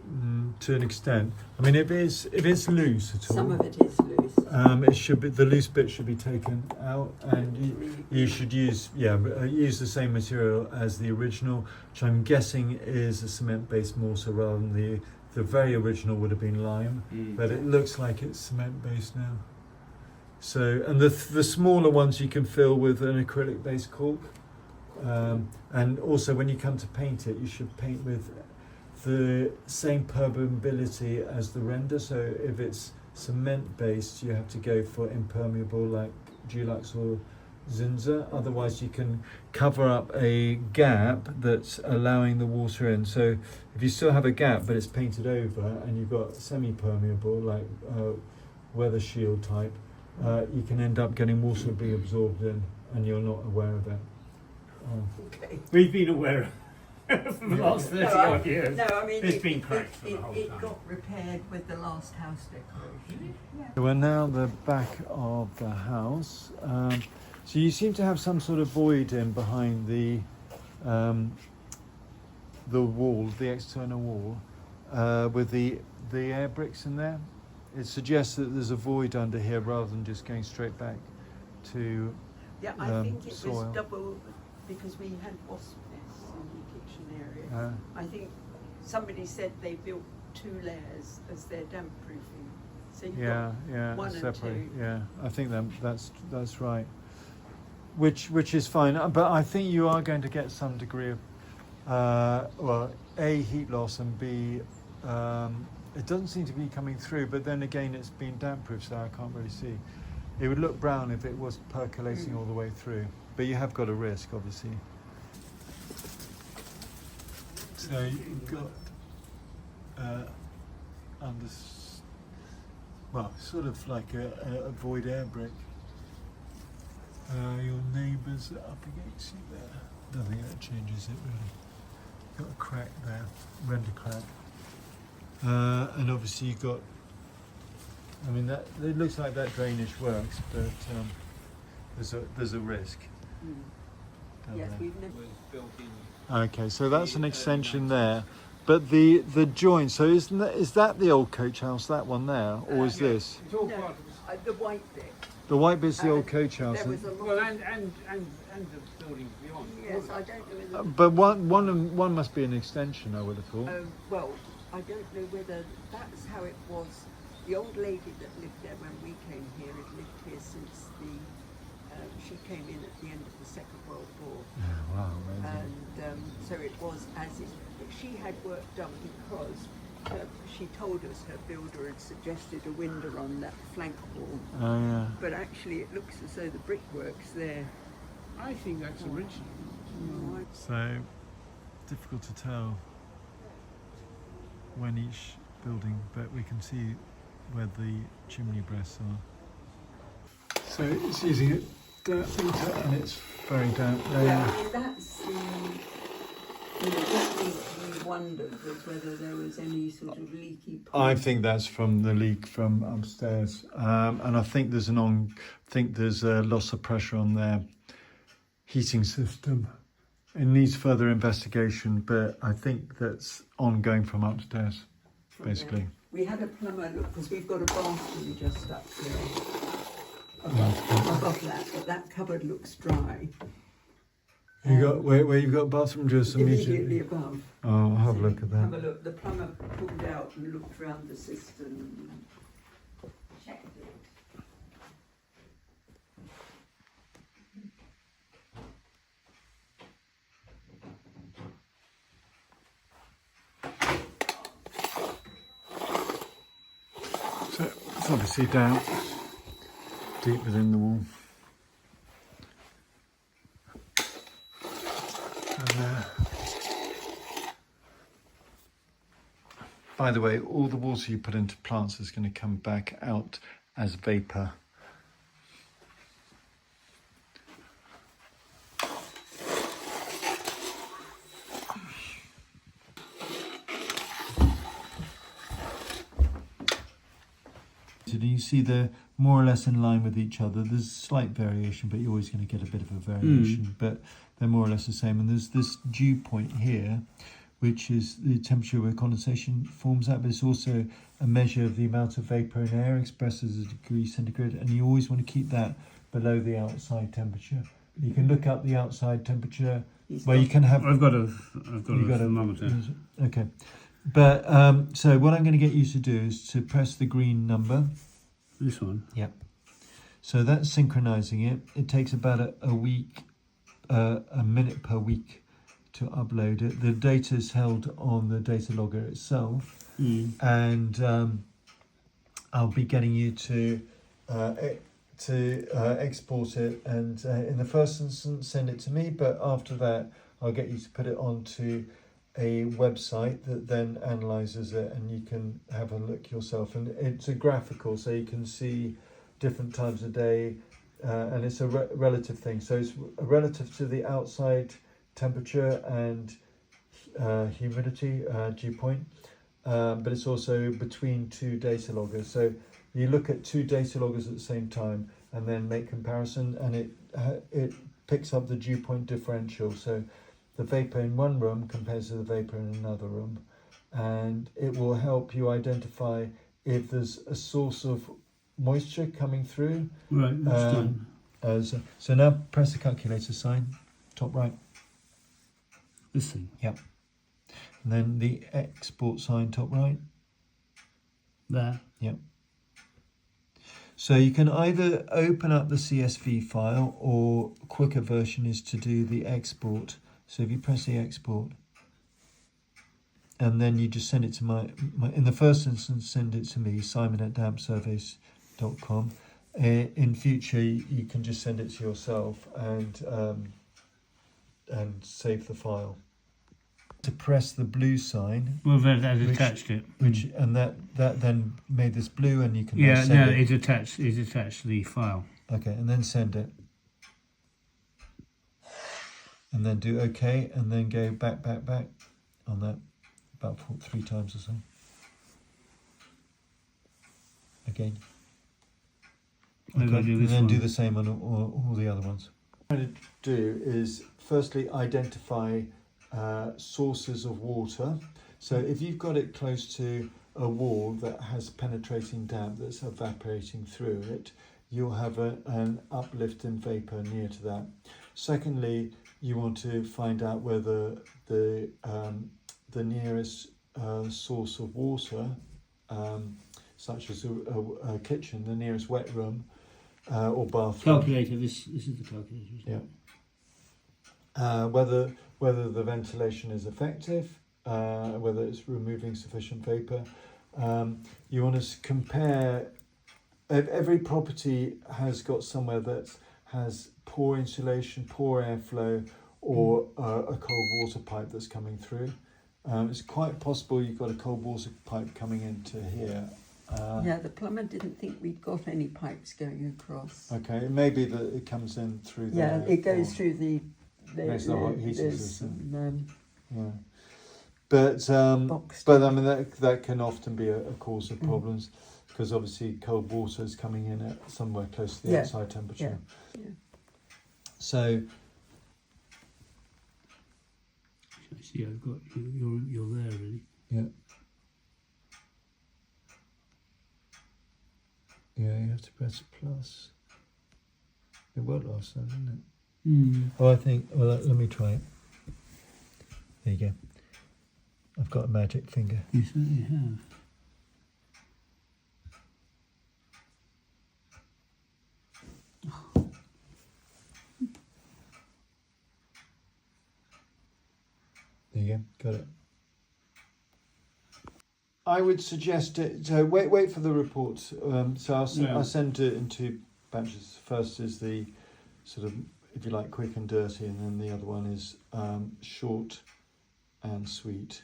Speaker 1: to an extent. I mean, if it's loose at all.
Speaker 4: Some of it is loose.
Speaker 1: It should be, the loose bit should be taken out, and you should use use the same material as the original, which I'm guessing is a cement-based mortar rather than the very original would have been lime, but it looks like it's cement-based now. So, and the smaller ones you can fill with an acrylic-based cork, and also when you come to paint it, you should paint with the same permeability as the render. So if it's cement-based, you have to go for impermeable like Dulux or Zinsser. Otherwise, you can cover up a gap that's allowing the water in. So if you still have a gap but it's painted over and you've got semi-permeable like weather shield type, you can end up getting water being absorbed in and you're not aware of it.
Speaker 3: Okay. We've been aware of for the last 30 odd years.
Speaker 4: No, I mean,
Speaker 3: it's been cracked for the whole time.
Speaker 4: It got repaired with the last house decoration. Yeah.
Speaker 1: We're now the back of the house. So you seem to have some sort of void in behind the wall, the external wall, with the air bricks in there. It suggests that there's a void under here rather than just going straight back to
Speaker 4: Yeah, I think it
Speaker 1: soil.
Speaker 4: was double because we had wasp nests in the kitchen area. I think somebody said they built 2 layers as their damp proofing. So you've got 1 and 2.
Speaker 1: Yeah, I think that's right. Which is fine, but I think you are going to get some degree of well, A, heat loss, and B, it doesn't seem to be coming through, but then again it's been damp proof, so I can't really see. It would look brown if it was percolating all the way through, but you have got a risk, obviously. So you've got well, sort of like a void air brick. Your neighbours are up against you there. Don't think that changes it really. Got a crack there, render crack. And obviously you've got, I mean, that it looks like that drainage works, but there's a risk.
Speaker 4: Yes, we've never
Speaker 2: built in.
Speaker 1: Okay, so that's an extension there, but the joint. So is that the old coach house? That one there, or is this
Speaker 3: It's all part of
Speaker 4: the white bit.
Speaker 1: the white bit's the old coach house?
Speaker 4: There was a lot.
Speaker 3: well, and the buildings beyond.
Speaker 4: Yes, I don't know whether.
Speaker 1: But one must be an extension, I would have thought.
Speaker 4: Well, I don't know whether that's how it was. The old lady that lived there when we came here had lived here since she came in at the end of the Second World War.
Speaker 1: Yeah, wow, amazing.
Speaker 4: And so it was as if she had work done because she told us her builder had suggested a window on that flank wall.
Speaker 1: Oh yeah.
Speaker 4: But actually it looks as though the brickwork's there.
Speaker 3: I think that's original.
Speaker 1: So difficult to tell when each building, but we can see where the chimney breasts are. So it's using a dirt filter and it's very damp there.
Speaker 4: Yeah, I mean, that's what we wondered was whether there was any sort of leaky pipe.
Speaker 1: I think that's from the leak from upstairs, and I think there's a loss of pressure on their heating system. It needs further investigation, but I think that's ongoing from upstairs, basically.
Speaker 4: We had a plumber look because we've got a bathroom just up here.
Speaker 1: Oh,
Speaker 4: Above that, but that cupboard looks dry.
Speaker 1: You got where you've got bathroom just
Speaker 4: Immediately above.
Speaker 1: Oh, I'll have a look at
Speaker 4: Have
Speaker 1: that.
Speaker 4: a look. The plumber pulled out and looked around the cistern and checked it.
Speaker 1: So it's obviously down deep within the wall. And by the way, all the water you put into plants is going to come back out as vapour. You see they're more or less in line with each other. There's slight variation, but you're always going to get a bit of a variation, but they're more or less the same. And there's this dew point here, which is the temperature where condensation forms at, but it's also a measure of the amount of vapour in air expressed as a degree centigrade, and you always want to keep that below the outside temperature. You can look up the outside temperature. You can have.
Speaker 3: I've got a thermometer.
Speaker 1: Okay, but so what I'm going to get you to do is to press the green number.
Speaker 3: This one.
Speaker 1: Yep. So that's synchronizing it. It takes about a week, a minute per week to upload it. The data is held on the data logger itself, and I'll be getting you to export it, and in the first instance send it to me, but after that I'll get you to put it onto a website that then analyzes it, and you can have a look yourself, and it's a graphical, so you can see different times of day, and it's a relative thing, so it's relative to the outside temperature and humidity dew point, but it's also between two data loggers. So you look at two data loggers at the same time and then make comparison, and it picks up the dew point differential. So the vapor in one room compares to the vapor in another room, and it will help you identify if there's a source of moisture coming through.
Speaker 3: Right, that's done.
Speaker 1: So now press the calculator sign, top right.
Speaker 3: This thing.
Speaker 1: Yep. And then the export sign, top right.
Speaker 3: There.
Speaker 1: Yep. So you can either open up the CSV file, or a quicker version is to do the export. So if you press the export, and then you just send it to my in the first instance, send it to me, simon@dampsurveys.com. In future, you can just send it to yourself and save the file. To press the blue sign.
Speaker 3: Well, that attached it.
Speaker 1: And that then made this blue, and you can
Speaker 3: Yeah,
Speaker 1: send
Speaker 3: no,
Speaker 1: it.
Speaker 3: it's attached the file.
Speaker 1: Okay, and then send it. And then do OK, and then go back on that about 3 times or so. Again.
Speaker 3: Maybe I'll
Speaker 1: Okay,
Speaker 3: do
Speaker 1: and
Speaker 3: this
Speaker 1: then
Speaker 3: one.
Speaker 1: do the same on all the other ones. What I'm going to do is firstly identify sources of water. So if you've got it close to a wall that has penetrating damp that's evaporating through it, you'll have an uplift in vapour near to that. Secondly, you want to find out whether the nearest source of water, such as a kitchen, the nearest wet room or bathroom.
Speaker 3: Calculator. This is the calculator. Isn't
Speaker 1: Yeah. Whether the ventilation is effective, whether it's removing sufficient vapour. You want to compare. Every property has got somewhere that has poor insulation, poor airflow, or a cold water pipe that's coming through. It's quite possible you've got a cold water pipe coming into here.
Speaker 4: Yeah, the plumber didn't think we'd got any pipes going across.
Speaker 1: Okay, it may be that it comes in through
Speaker 4: Yeah,
Speaker 1: there.
Speaker 4: it goes through the
Speaker 1: Makes the hot heating
Speaker 4: there's
Speaker 1: system.
Speaker 4: some,
Speaker 1: Yeah, but
Speaker 4: box
Speaker 1: I mean that can often be a cause of problems, because obviously cold water is coming in at somewhere close to the outside temperature.
Speaker 4: Yeah.
Speaker 1: So
Speaker 3: I see. I've got you. You're there, really.
Speaker 1: yeah, you have to press plus. It worked last time, didn't it? Oh, I think. Well, let me try it. There you go. I've got a magic finger.
Speaker 3: You certainly have.
Speaker 1: There you go. Got it. I would suggest it. So wait for the report. So I'll send it in 2 batches. First is the sort of, if you like, quick and dirty, and then the other one is short and sweet,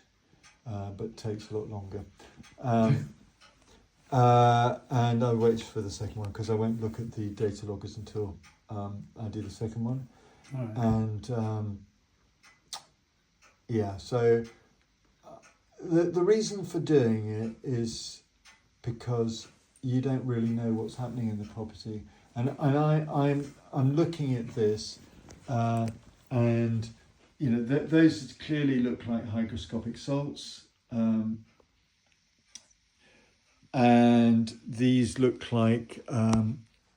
Speaker 1: but takes a lot longer. And I'll wait for the second one, because I won't look at the data loggers until I do the second one.
Speaker 3: All right.
Speaker 1: And yeah, so the reason for doing it is because you don't really know what's happening in the property, and I'm looking at this, and you know, those clearly look like hygroscopic salts. And these look like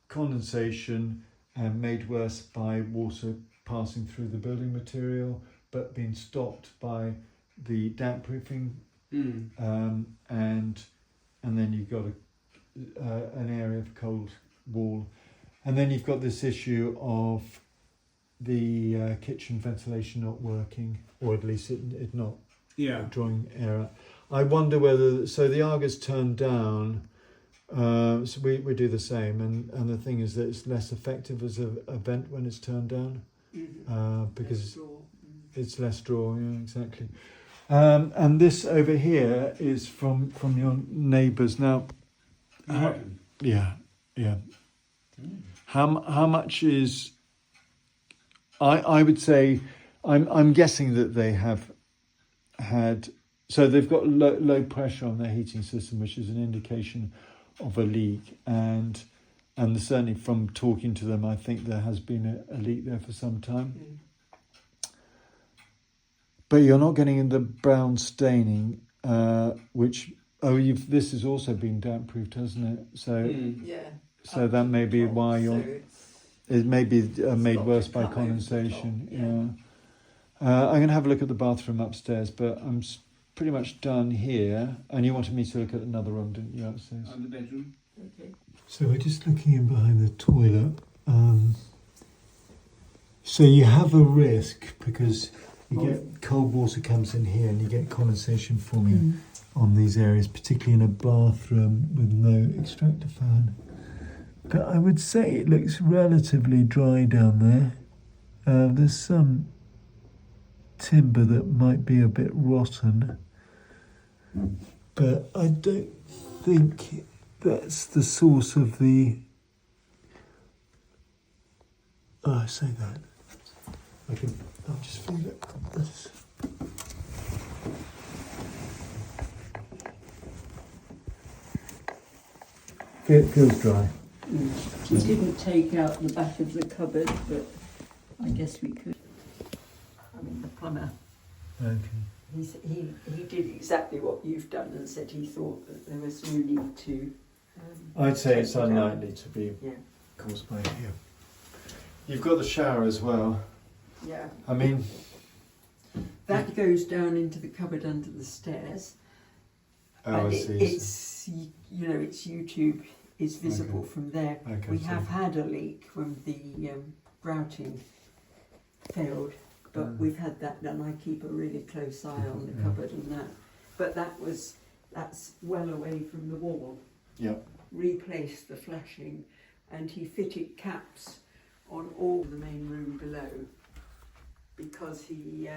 Speaker 1: condensation and made worse by water passing through the building material, but being stopped by the damp proofing. And then you've got an area of cold wall, and then you've got this issue of the kitchen ventilation not working, or at least it not drawing air out. I wonder whether, so the Argus turned down, so we do the same, and the thing is that it's less effective as a vent when it's turned down, because it's less draw, yeah, exactly. And this over here is from your neighbours. Now, yeah. How much is? I would say, I'm guessing that they have had. So they've got low pressure on their heating system, which is an indication of a leak, and certainly from talking to them, I think there has been a leak there for some time. But you're not getting the brown staining, which this has also been damp proofed, hasn't it? So so that may be why it may be made worse by condensation. I'm going to have a look at the bathroom upstairs, but I'm pretty much done here. And you wanted me to look at another room, didn't you, upstairs?
Speaker 3: And the bedroom.
Speaker 4: Okay.
Speaker 1: So we're just looking in behind the toilet. So you have a risk because you get cold water comes in here and you get condensation forming on these areas, particularly in a bathroom with no extractor fan. But I would say it looks relatively dry down there. There's some timber that might be a bit rotten, but I don't think that's the source of the... Oh, I say that. I'll just feel it. It feels dry.
Speaker 4: We didn't take out the back of the cupboard, but I guess we could. I mean, the plumber,
Speaker 1: Okay.
Speaker 4: he did exactly what you've done and said he thought that there was no need to.
Speaker 1: I'd say
Speaker 4: take
Speaker 1: it's
Speaker 4: it out.
Speaker 1: unlikely to be
Speaker 4: Yeah.
Speaker 1: caused by here. You've got the shower as well.
Speaker 4: Yeah.
Speaker 1: I mean,
Speaker 4: That goes down into the cupboard under the stairs.
Speaker 1: I see.
Speaker 4: It's its YouTube is visible from there.
Speaker 1: Okay,
Speaker 4: We
Speaker 1: so-
Speaker 4: have had a leak when the grouting failed, but we've had that done. I keep a really close eye on the cupboard and that. But that's well away from the wall.
Speaker 1: Yep.
Speaker 4: Replaced the flashing, and he fitted caps on all the main room below, because he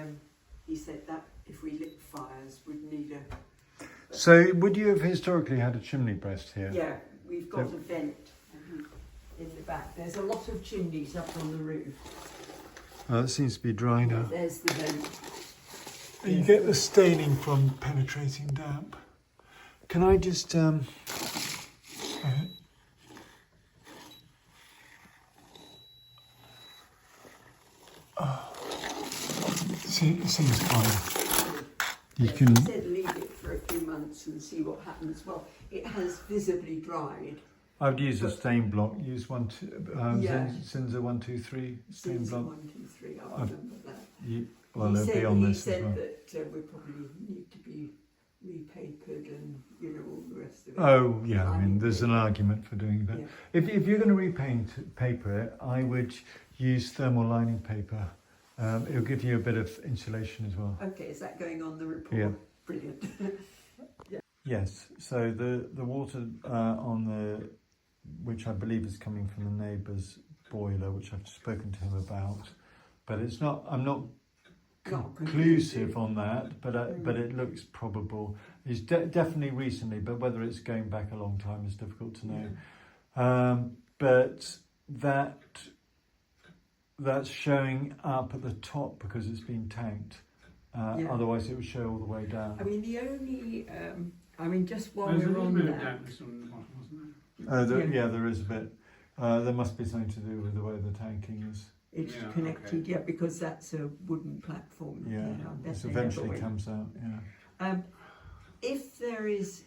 Speaker 4: said that if we lit fires, we'd need a...
Speaker 1: So would you have historically had a chimney breast here?
Speaker 4: Yeah, we've got a vent in the back. There's a lot of chimneys up on the roof.
Speaker 1: It seems to be dry now.
Speaker 4: There's the vent.
Speaker 1: You get the staining from penetrating damp. Can I just... it seems fine. You can...
Speaker 4: He said leave it for a few months and see what happens. Well, it has visibly dried.
Speaker 1: I would use a stain block. Use
Speaker 4: Yeah.
Speaker 1: Zinsser 123 stain
Speaker 4: Since
Speaker 1: block.
Speaker 4: 1, 2, 3, I remember that.
Speaker 1: Well, it'll be on this as
Speaker 4: said
Speaker 1: well.
Speaker 4: that we probably need to be repapered and all the rest of it.
Speaker 1: Oh yeah, I mean there's an argument for doing that.
Speaker 4: Yeah.
Speaker 1: If you're going to paper it, I would use thermal lining paper. It'll give you a bit of insulation as well.
Speaker 4: Okay, is that going on the report?
Speaker 1: Yeah.
Speaker 4: Brilliant.
Speaker 1: Yes. So the water on the, which I believe is coming from the neighbour's boiler, which I've spoken to him about, but it's not. I'm not conclusive on that, but it looks probable. It's definitely recently, but whether it's going back a long time is difficult to know. But that's showing up at the top because it's been tanked. Otherwise, it would show all the way down.
Speaker 4: I mean, the only, just while
Speaker 3: There's a
Speaker 4: we're
Speaker 3: little
Speaker 4: on
Speaker 3: bit of
Speaker 4: that,
Speaker 3: dampness on the bottom, wasn't there?
Speaker 1: There is a bit. There must be something to do with the way the tanking is.
Speaker 4: it's
Speaker 3: Yeah,
Speaker 4: connected yet because that's a wooden platform.
Speaker 1: Yeah,
Speaker 4: you know, that
Speaker 1: it
Speaker 4: they
Speaker 1: eventually
Speaker 4: never went.
Speaker 1: comes out. Yeah.
Speaker 4: If there is,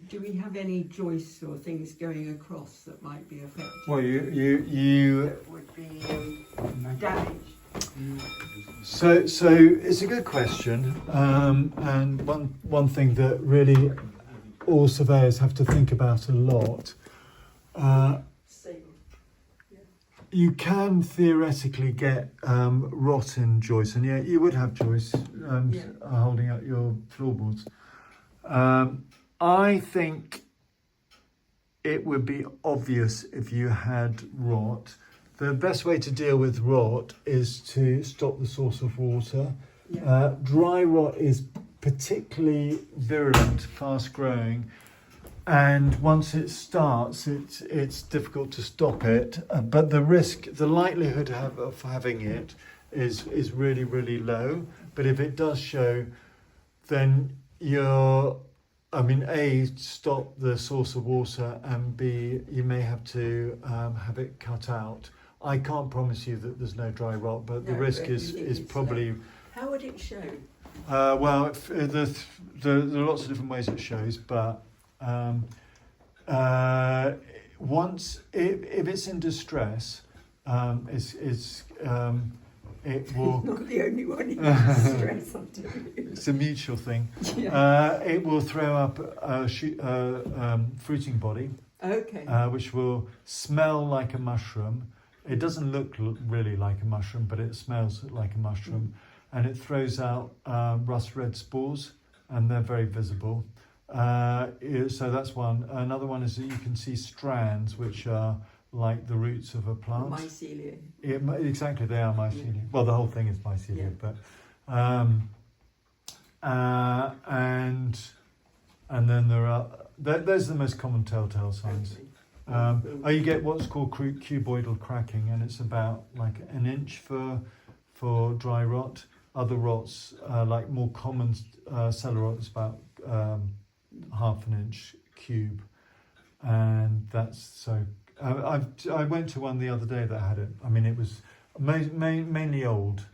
Speaker 4: do we have any joists or things going across that might be affected?
Speaker 1: Well, you
Speaker 4: That would be damaged.
Speaker 1: So it's a good question, and one thing that really all surveyors have to think about a lot. You can theoretically get rot in joists, and yeah, you would have joists holding up your floorboards. I think it would be obvious if you had rot. The best way to deal with rot is to stop the source of water.
Speaker 4: Yeah.
Speaker 1: Dry rot is particularly virulent, fast growing, and once it starts, it's difficult to stop it. But the likelihood of having it is really, really low. But if it does show, then A, stop the source of water, and B, you may have to have it cut out. I can't promise you that there's no dry rot, but the risk is probably.
Speaker 4: How would it show?
Speaker 1: Well, there are lots of different ways it shows, but once if it's in distress, it will.
Speaker 4: Not the only one in distress, I'm telling you.
Speaker 1: It's a mutual thing.
Speaker 4: Yeah.
Speaker 1: It will throw up a fruiting body,
Speaker 4: Okay.
Speaker 1: which will smell like a mushroom. It doesn't look really like a mushroom, but it smells like a mushroom, and it throws out rust red spores, and they're very visible. So that's one. Another one is that you can see strands, which are like the roots of a plant.
Speaker 4: Mycelia.
Speaker 1: Exactly, they are mycelia.
Speaker 4: Yeah.
Speaker 1: Well, the whole thing is mycelia,
Speaker 4: Yeah.
Speaker 1: but and then there are those are the most common telltale signs.
Speaker 4: Okay.
Speaker 1: You get what's called cuboidal cracking, and it's about like an inch for dry rot. Other rots, like more common cellar rot, is about half an inch cube, and that's so. I went to one the other day that had it. I mean, it was mainly old.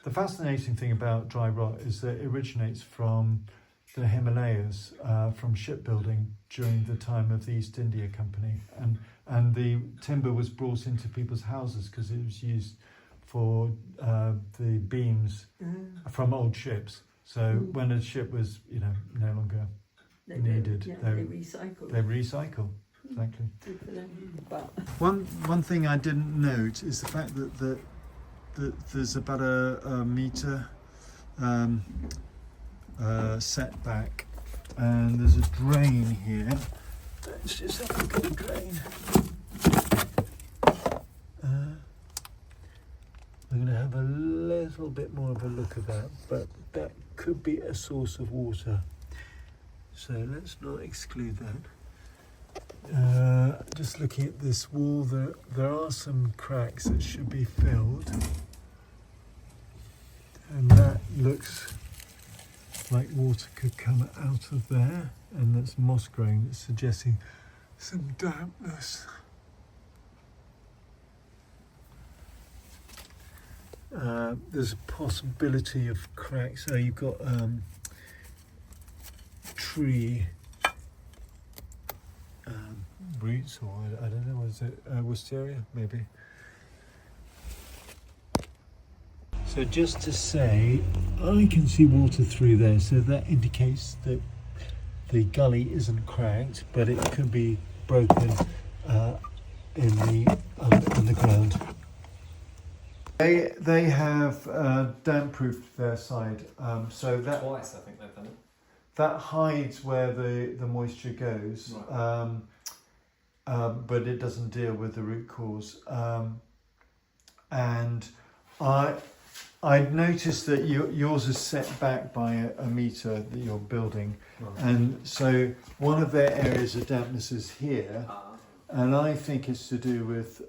Speaker 1: The fascinating thing about dry rot is that it originates from the Himalayas, from shipbuilding during the time of the East India Company, and the timber was brought into people's houses because it was used for the beams from old ships. So when a ship was, no longer needed,
Speaker 4: they recycle.
Speaker 1: They recycle. Exactly.
Speaker 4: Good for them. But
Speaker 1: One thing I didn't note is the fact that there's about a metre setback, and there's a drain here. Let's just have a look at the drain. I'm going to have a little bit more of a look at that, but that could be a source of water. So let's not exclude that. Just looking at this wall, there are some cracks that should be filled, and that looks like water could come out of there, and that's moss growing, that's suggesting some dampness. There's a possibility of cracks. So you've got tree roots, or I don't know, was it wisteria maybe? So just to say, I can see water through there, so that indicates that the gully isn't cracked, but it could be broken in the underground. They have damp-proofed their side, so that
Speaker 2: Twice, I think they've done it.
Speaker 1: that hides where the moisture goes,
Speaker 2: Right.
Speaker 1: but it doesn't deal with the root cause. And I'd noticed that yours is set back by a metre that you're building,
Speaker 2: Right.
Speaker 1: and so one of their areas of dampness is here, and I think it's to do with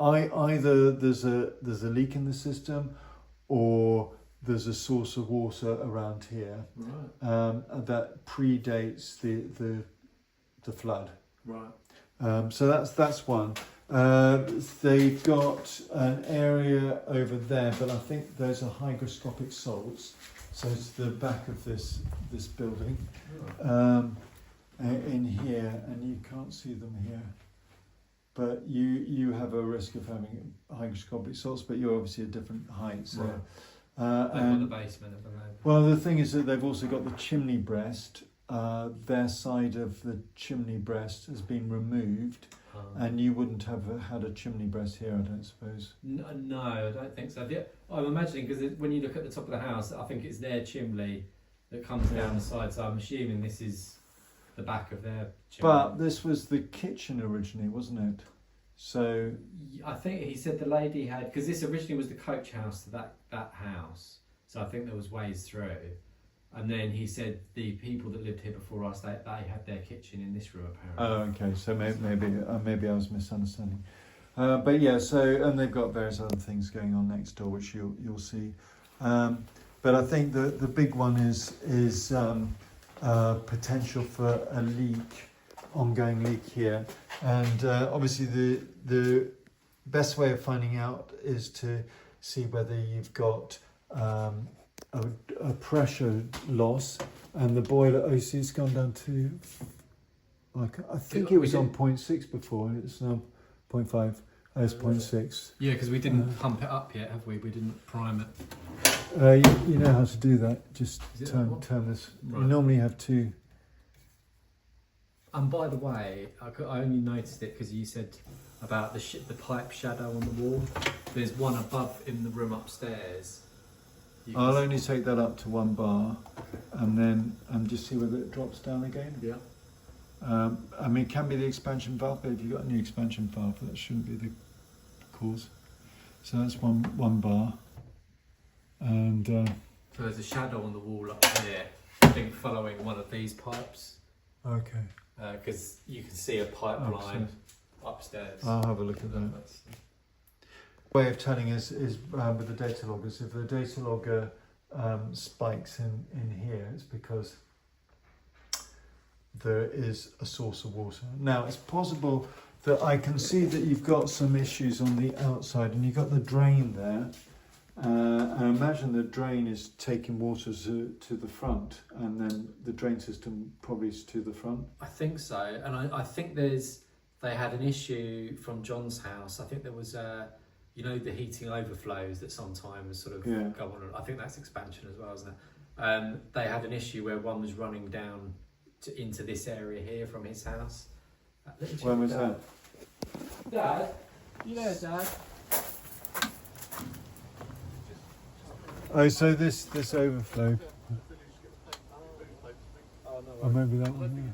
Speaker 1: either there's a leak in the system, or there's a source of water around here that predates the flood.
Speaker 2: Right.
Speaker 1: So that's one. They've got an area over there, but I think those are hygroscopic salts. So it's the back of this building, in here, and you can't see them here. But you have a risk of having hygroscopic salts, but you're obviously a different height. So,
Speaker 2: and the basement of the lab.
Speaker 1: well, the thing is that they've also got the chimney breast. Their side of the chimney breast has been removed, and you wouldn't have had a chimney breast here, I don't suppose.
Speaker 2: No, I don't think so. I'm imagining, because when you look at the top of the house, I think it's their chimney that comes down the side, so I'm assuming this is the back of their chimney.
Speaker 1: But this was the kitchen originally, wasn't it? So
Speaker 2: I think he said the lady had, because this originally was the coach house to that house, so I think there was ways through. And then he said the people that lived here before us, they had their kitchen in this room apparently.
Speaker 1: oh, okay. So maybe I was misunderstanding. But yeah. So and they've got various other things going on next door, which you'll see. But I think the big one is potential for a leak, ongoing leak here, and obviously the best way of finding out is to see whether you've got a pressure loss, and the boiler OC has gone down to, like, I think it was on 0.6 before. It's now 0.5. It's 0.6.
Speaker 2: Yeah, because we didn't pump it up yet, have we? We didn't prime it.
Speaker 1: You know how to do that. Just turn this.
Speaker 2: Right.
Speaker 1: You normally have two.
Speaker 2: And by the way, I only noticed it because you said about the pipe shadow on the wall. There's one above in the room upstairs.
Speaker 1: I'll only take that up to 1 bar, and then just see whether it drops down again.
Speaker 2: Yeah.
Speaker 1: I mean, it can be the expansion valve, but if you've got a new expansion valve, that shouldn't be the cause. So that's one bar. And
Speaker 2: so there's a shadow on the wall up here, I think following one of these pipes.
Speaker 1: okay,
Speaker 2: Because you can see a pipeline upstairs.
Speaker 1: I'll have a look at that. Way of telling is with the data loggers. If the data logger spikes in here, it's because there is a source of water. Now, it's possible that I can see that you've got some issues on the outside, and you've got the drain there. I imagine the drain is taking water to the front, and then the drain system probably is to the front.
Speaker 2: I think so, and I think they had an issue from John's house. I think there was you know, the heating overflows that sometimes sort of go on. I think that's expansion as well, isn't it? They had an issue where one was running down into this area here from his house.
Speaker 1: When was that?
Speaker 2: Dad? You know, Dad?
Speaker 1: Oh, so this overflow. Oh, maybe that one.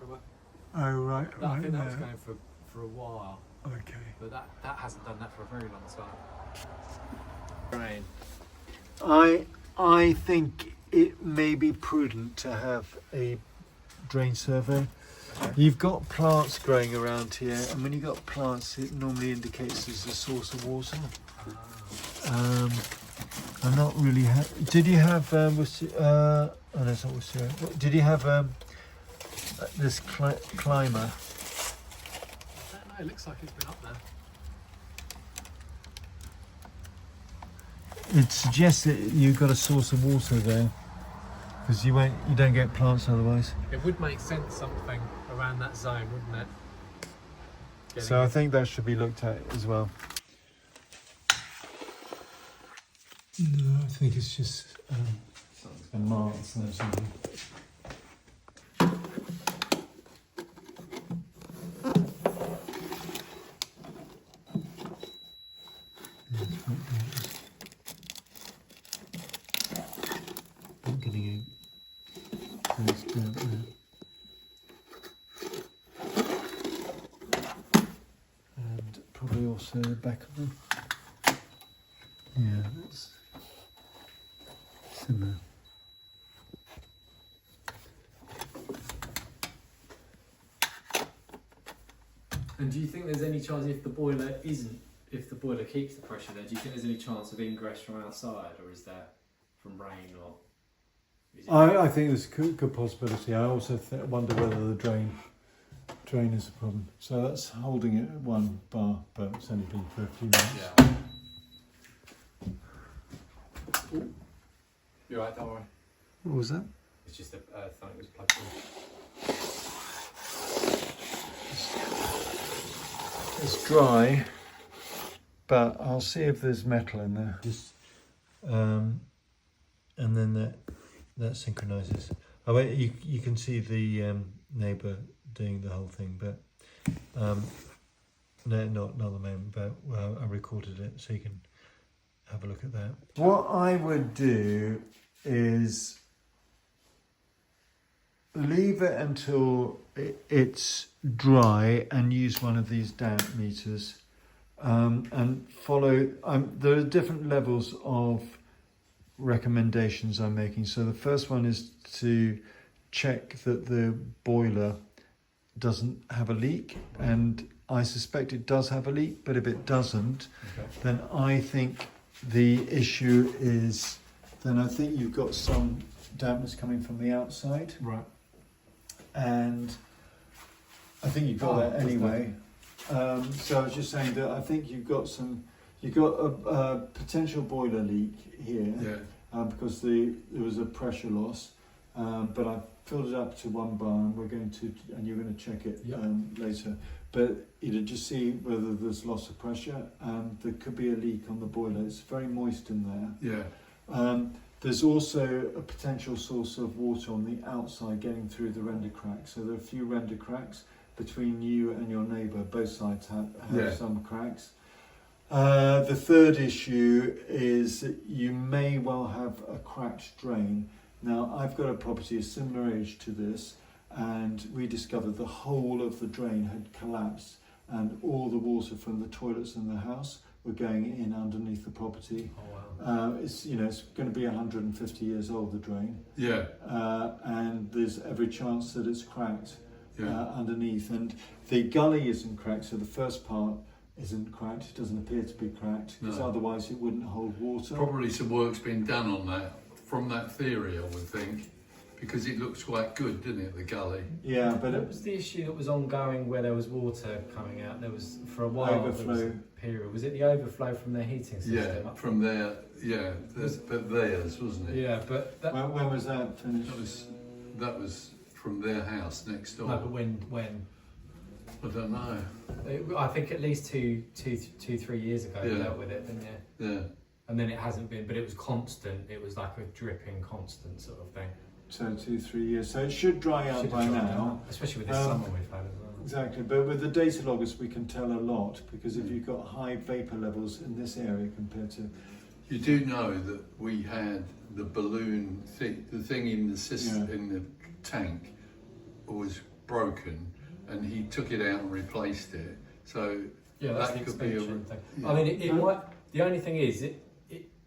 Speaker 1: Yeah. Oh, right.
Speaker 2: I think that was going for a while.
Speaker 1: Okay.
Speaker 2: But that hasn't done that for a very long time.
Speaker 1: Rain. I think it may be prudent to have a drain survey. You've got plants growing around here, and when you've got plants, it normally indicates there's a source of water. I'm not really. Did you have? Oh, no, it's not wisteria. Did you have this climber?
Speaker 2: It looks like it's been up there.
Speaker 1: It suggests that you've got a source of water there, because you don't get plants otherwise.
Speaker 2: It would make sense something around that zone, wouldn't it?
Speaker 1: So I think that should be looked at as well. No, I think it's just a mark or something. Not getting a nice burnt there. And probably also the back of them. Yeah, that's similar.
Speaker 2: And do you think there's any chance if the boiler keeps the pressure there, do you think there's any chance of ingress from outside, or is there from rain, or?
Speaker 1: I think there's a good possibility. I also wonder whether the drain is a problem. So that's holding it at 1 bar, but it's only been for a few minutes.
Speaker 2: Yeah. You're right, don't worry.
Speaker 1: What was that?
Speaker 2: It's just that something was plugged in.
Speaker 1: It's dry, but I'll see if there's metal in there. Just, and then that synchronizes. Oh wait, you can see the neighbour doing the whole thing, but no, not at the moment. But I recorded it, so you can have a look at that. What I would do is leave it until it's dry and use one of these damp meters, and follow. There are different levels of recommendations I'm making. So the first one is to check that the boiler doesn't have a leak, and I suspect it does have a leak, but if it doesn't, then I think the issue is, then I think you've got some dampness coming from the outside.
Speaker 2: Right.
Speaker 1: And I think you've got that anyway. So I was just saying that I think you've got a potential boiler leak here, because there was a pressure loss. But I filled it up to 1 bar, and you're going to check it later. But just see whether there's loss of pressure. There could be a leak on the boiler. It's very moist in there.
Speaker 2: Yeah.
Speaker 1: There's also a potential source of water on the outside getting through the render cracks. So there are a few render cracks between you and your neighbour. Both sides have some cracks. The third issue is that you may well have a cracked drain. Now, I've got a property of similar age to this, and we discovered the whole of the drain had collapsed, and all the water from the toilets in the house were going in underneath the property.
Speaker 2: Oh, wow.
Speaker 1: It's going to be 150 years old, the drain.
Speaker 2: Yeah.
Speaker 1: And there's every chance that it's cracked underneath. And the gully isn't cracked, so the first part isn't cracked. It doesn't appear to be cracked, because otherwise it wouldn't hold water.
Speaker 5: Probably some work's been done on that, from that theory, I would think, because it looks quite good, didn't it, the gully?
Speaker 1: Yeah, but
Speaker 2: What was the issue that was ongoing where there was water coming out? There was, for a while,
Speaker 1: Overflow.
Speaker 2: there was a period. Was it the overflow from their heating system?
Speaker 5: Yeah, from there, but theirs, wasn't it?
Speaker 2: Yeah, but that,
Speaker 1: when was that finished?
Speaker 5: That was from their house next door.
Speaker 2: no, but when?
Speaker 5: I don't know.
Speaker 2: I think at least 3 years ago you dealt with it, didn't you?
Speaker 5: Yeah.
Speaker 2: And then it hasn't been, but it was constant. It was like a dripping, constant sort of thing.
Speaker 1: So 2-3 years. So it should dry out
Speaker 2: Should
Speaker 1: by
Speaker 2: have dried
Speaker 1: now.
Speaker 2: out, especially with this summer we've had as well.
Speaker 1: Exactly, but with the data loggers we can tell a lot, because if you've got high vapour levels in this area compared to...
Speaker 5: You do know that we had the balloon thing, the thing in the system, in the tank was broken, and he took it out and replaced it. So
Speaker 2: that's
Speaker 5: that
Speaker 2: the
Speaker 5: could be
Speaker 2: expansion thing.
Speaker 5: yeah.
Speaker 2: I mean, it might. The only thing is,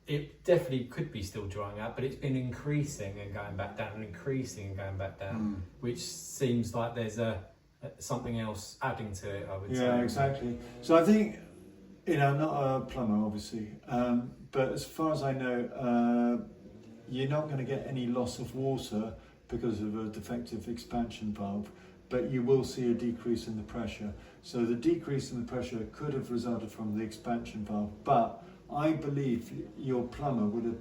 Speaker 2: it definitely could be still drying out, but it's been increasing and going back down, and increasing and going back down, which seems like there's something else adding to it, I would say.
Speaker 1: Yeah, exactly. So I think, I'm not a plumber, obviously, but as far as I know, you're not going to get any loss of water because of a defective expansion valve, but you will see a decrease in the pressure. So the decrease in the pressure could have resulted from the expansion valve, but I believe your plumber would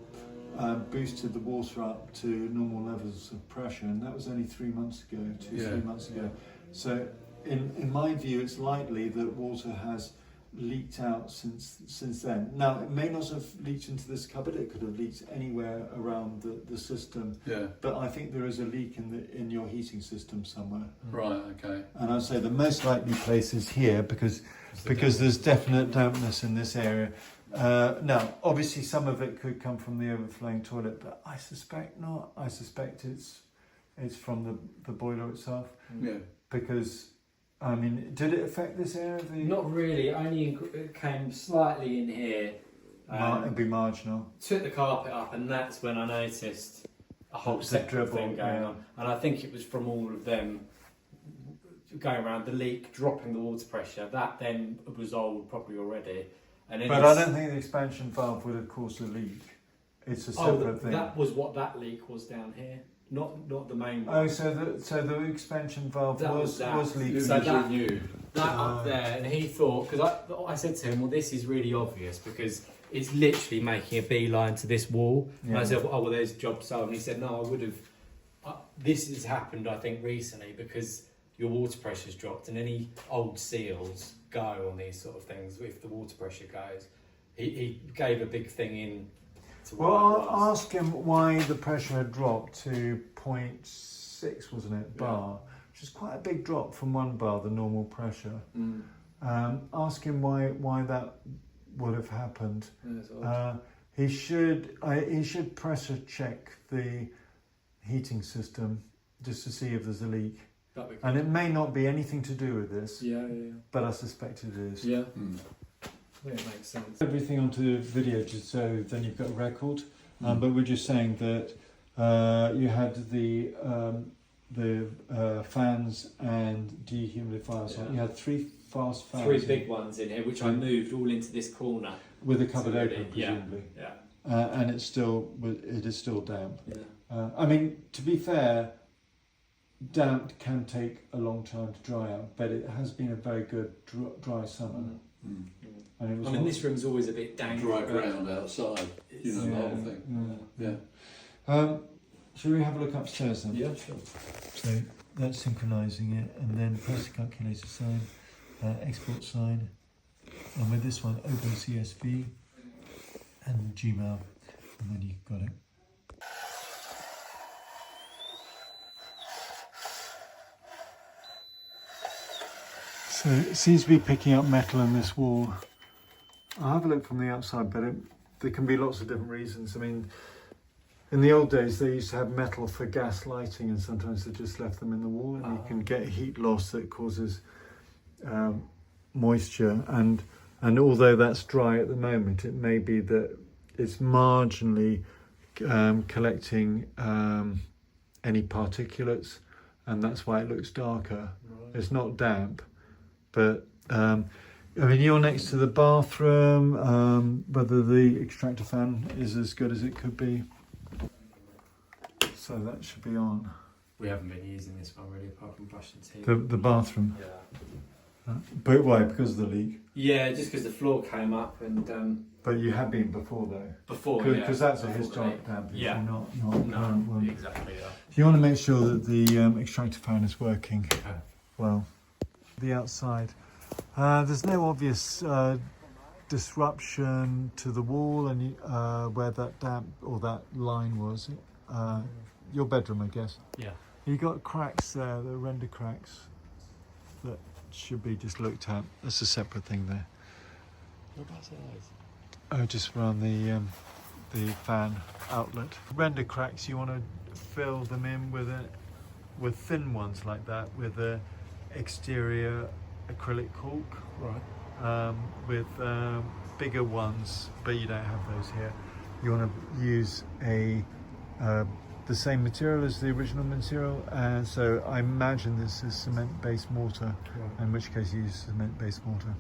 Speaker 1: have boosted the water up to normal levels of pressure, and that was only 3 months ago, 3 months ago. So in my view, it's likely that water has leaked out since then. Now, it may not have leaked into this cupboard, it could have leaked anywhere around the system.
Speaker 5: Yeah.
Speaker 1: But I think there is a leak in your heating system somewhere.
Speaker 5: Right, okay.
Speaker 1: And I'd say the most likely place is here, because there's definite dampness in this area. Now, obviously some of it could come from the overflowing toilet, but I suspect not. I suspect it's from the boiler itself.
Speaker 5: Yeah.
Speaker 1: Because, I mean, did it affect this area?
Speaker 2: Not really. Only it came slightly in here.
Speaker 1: It'd be marginal.
Speaker 2: Took the carpet up, and that's when I noticed a whole
Speaker 1: Lots of
Speaker 2: separate
Speaker 1: dribble,
Speaker 2: thing going on. And I think it was from all of them going around, the leak, dropping the water pressure. That then was old properly already. And then
Speaker 1: But I don't think the expansion valve would have caused a leak. It's a separate thing.
Speaker 2: That was what that leak was down here. not the main one.
Speaker 1: Oh, so the expansion valve
Speaker 2: That
Speaker 1: was leaking.
Speaker 2: So that-
Speaker 5: renewed.
Speaker 2: That up there, and he thought, because I said to him, well, this is really obvious because it's literally making a beeline to this wall. And I
Speaker 1: Yeah.
Speaker 2: said, oh, well, there's job sold. And he said, no, I would have. This has happened, I think, recently because your water pressure's dropped, and any old seals go on these sort of things if the water pressure goes. He gave a big thing in. To
Speaker 1: Well,
Speaker 2: what it
Speaker 1: I'll
Speaker 2: was.
Speaker 1: ask him why the pressure had dropped to 0.6, wasn't it, bar, which is quite a big drop from 1 bar, the normal pressure. Ask him why that would have happened. He should pressure check the heating system just to see if there's a leak.
Speaker 2: That'd be good.
Speaker 1: And it may not be anything to do with this,
Speaker 2: Yeah.
Speaker 1: but I suspect it is.
Speaker 2: Yeah. I think it makes sense.
Speaker 1: Everything onto video just so then you've got a record. But we're just saying that you had the fans and dehumidifiers on.
Speaker 2: Yeah.
Speaker 1: You had 3 fast fans.
Speaker 2: 3 big ones in here, which I moved all into this corner.
Speaker 1: with the cupboard
Speaker 2: Absolutely,
Speaker 1: open, presumably.
Speaker 2: Yeah.
Speaker 1: And it is still damp.
Speaker 2: Yeah.
Speaker 1: I mean, to be fair, damp can take a long time to dry out, but it has been a very good dry summer. And it was
Speaker 2: I mean, this room's always a bit dank.
Speaker 5: Dry
Speaker 2: but
Speaker 5: ground outside, you know, the whole thing. Yeah.
Speaker 1: Shall we have a look upstairs then?
Speaker 2: Yeah, sure.
Speaker 1: So that's synchronising it, and then press the calculator sign, export sign, and with this one, open CSV and Gmail, and then you've got it. So it seems to be picking up metal in this wall. I'll have a look from the outside, but there can be lots of different reasons. I mean, in the old days, they used to have metal for gas lighting, and sometimes they just left them in the wall, and you can get heat loss that causes moisture. And although that's dry at the moment, it may be that it's marginally collecting any particulates, and that's why it looks darker. Right. It's not damp, but I mean, you're next to the bathroom. Whether the extractor fan is as good as it could be. So that should be on.
Speaker 2: We haven't been using this one really, apart from brushing teeth.
Speaker 1: The bathroom.
Speaker 2: Yeah.
Speaker 1: But why? Because of the leak?
Speaker 2: Yeah, just because the floor came up and.
Speaker 1: But you have been before though.
Speaker 2: Before, yeah.
Speaker 1: Because that's a
Speaker 2: Before
Speaker 1: historic
Speaker 2: the leak.
Speaker 1: damp issue,
Speaker 2: Yeah.
Speaker 1: not
Speaker 2: No,
Speaker 1: current one.
Speaker 2: exactly. Yeah.
Speaker 1: You want to make sure that the extractor fan is working
Speaker 2: Okay.
Speaker 1: well. The outside. There's no obvious disruption to the wall and where that damp or that line was. Your bedroom, I guess.
Speaker 2: Yeah.
Speaker 1: You got cracks there, the render cracks that should be just looked at. That's a separate thing there.
Speaker 2: Whereabouts are those?
Speaker 1: Oh, just around the fan outlet. Render cracks, you want to fill them in with thin ones like that, with a exterior acrylic caulk.
Speaker 2: Right.
Speaker 1: With bigger ones, but you don't have those here. You want to use the same material as the original material, and so I imagine this is cement-based mortar, in which case you use cement-based mortar.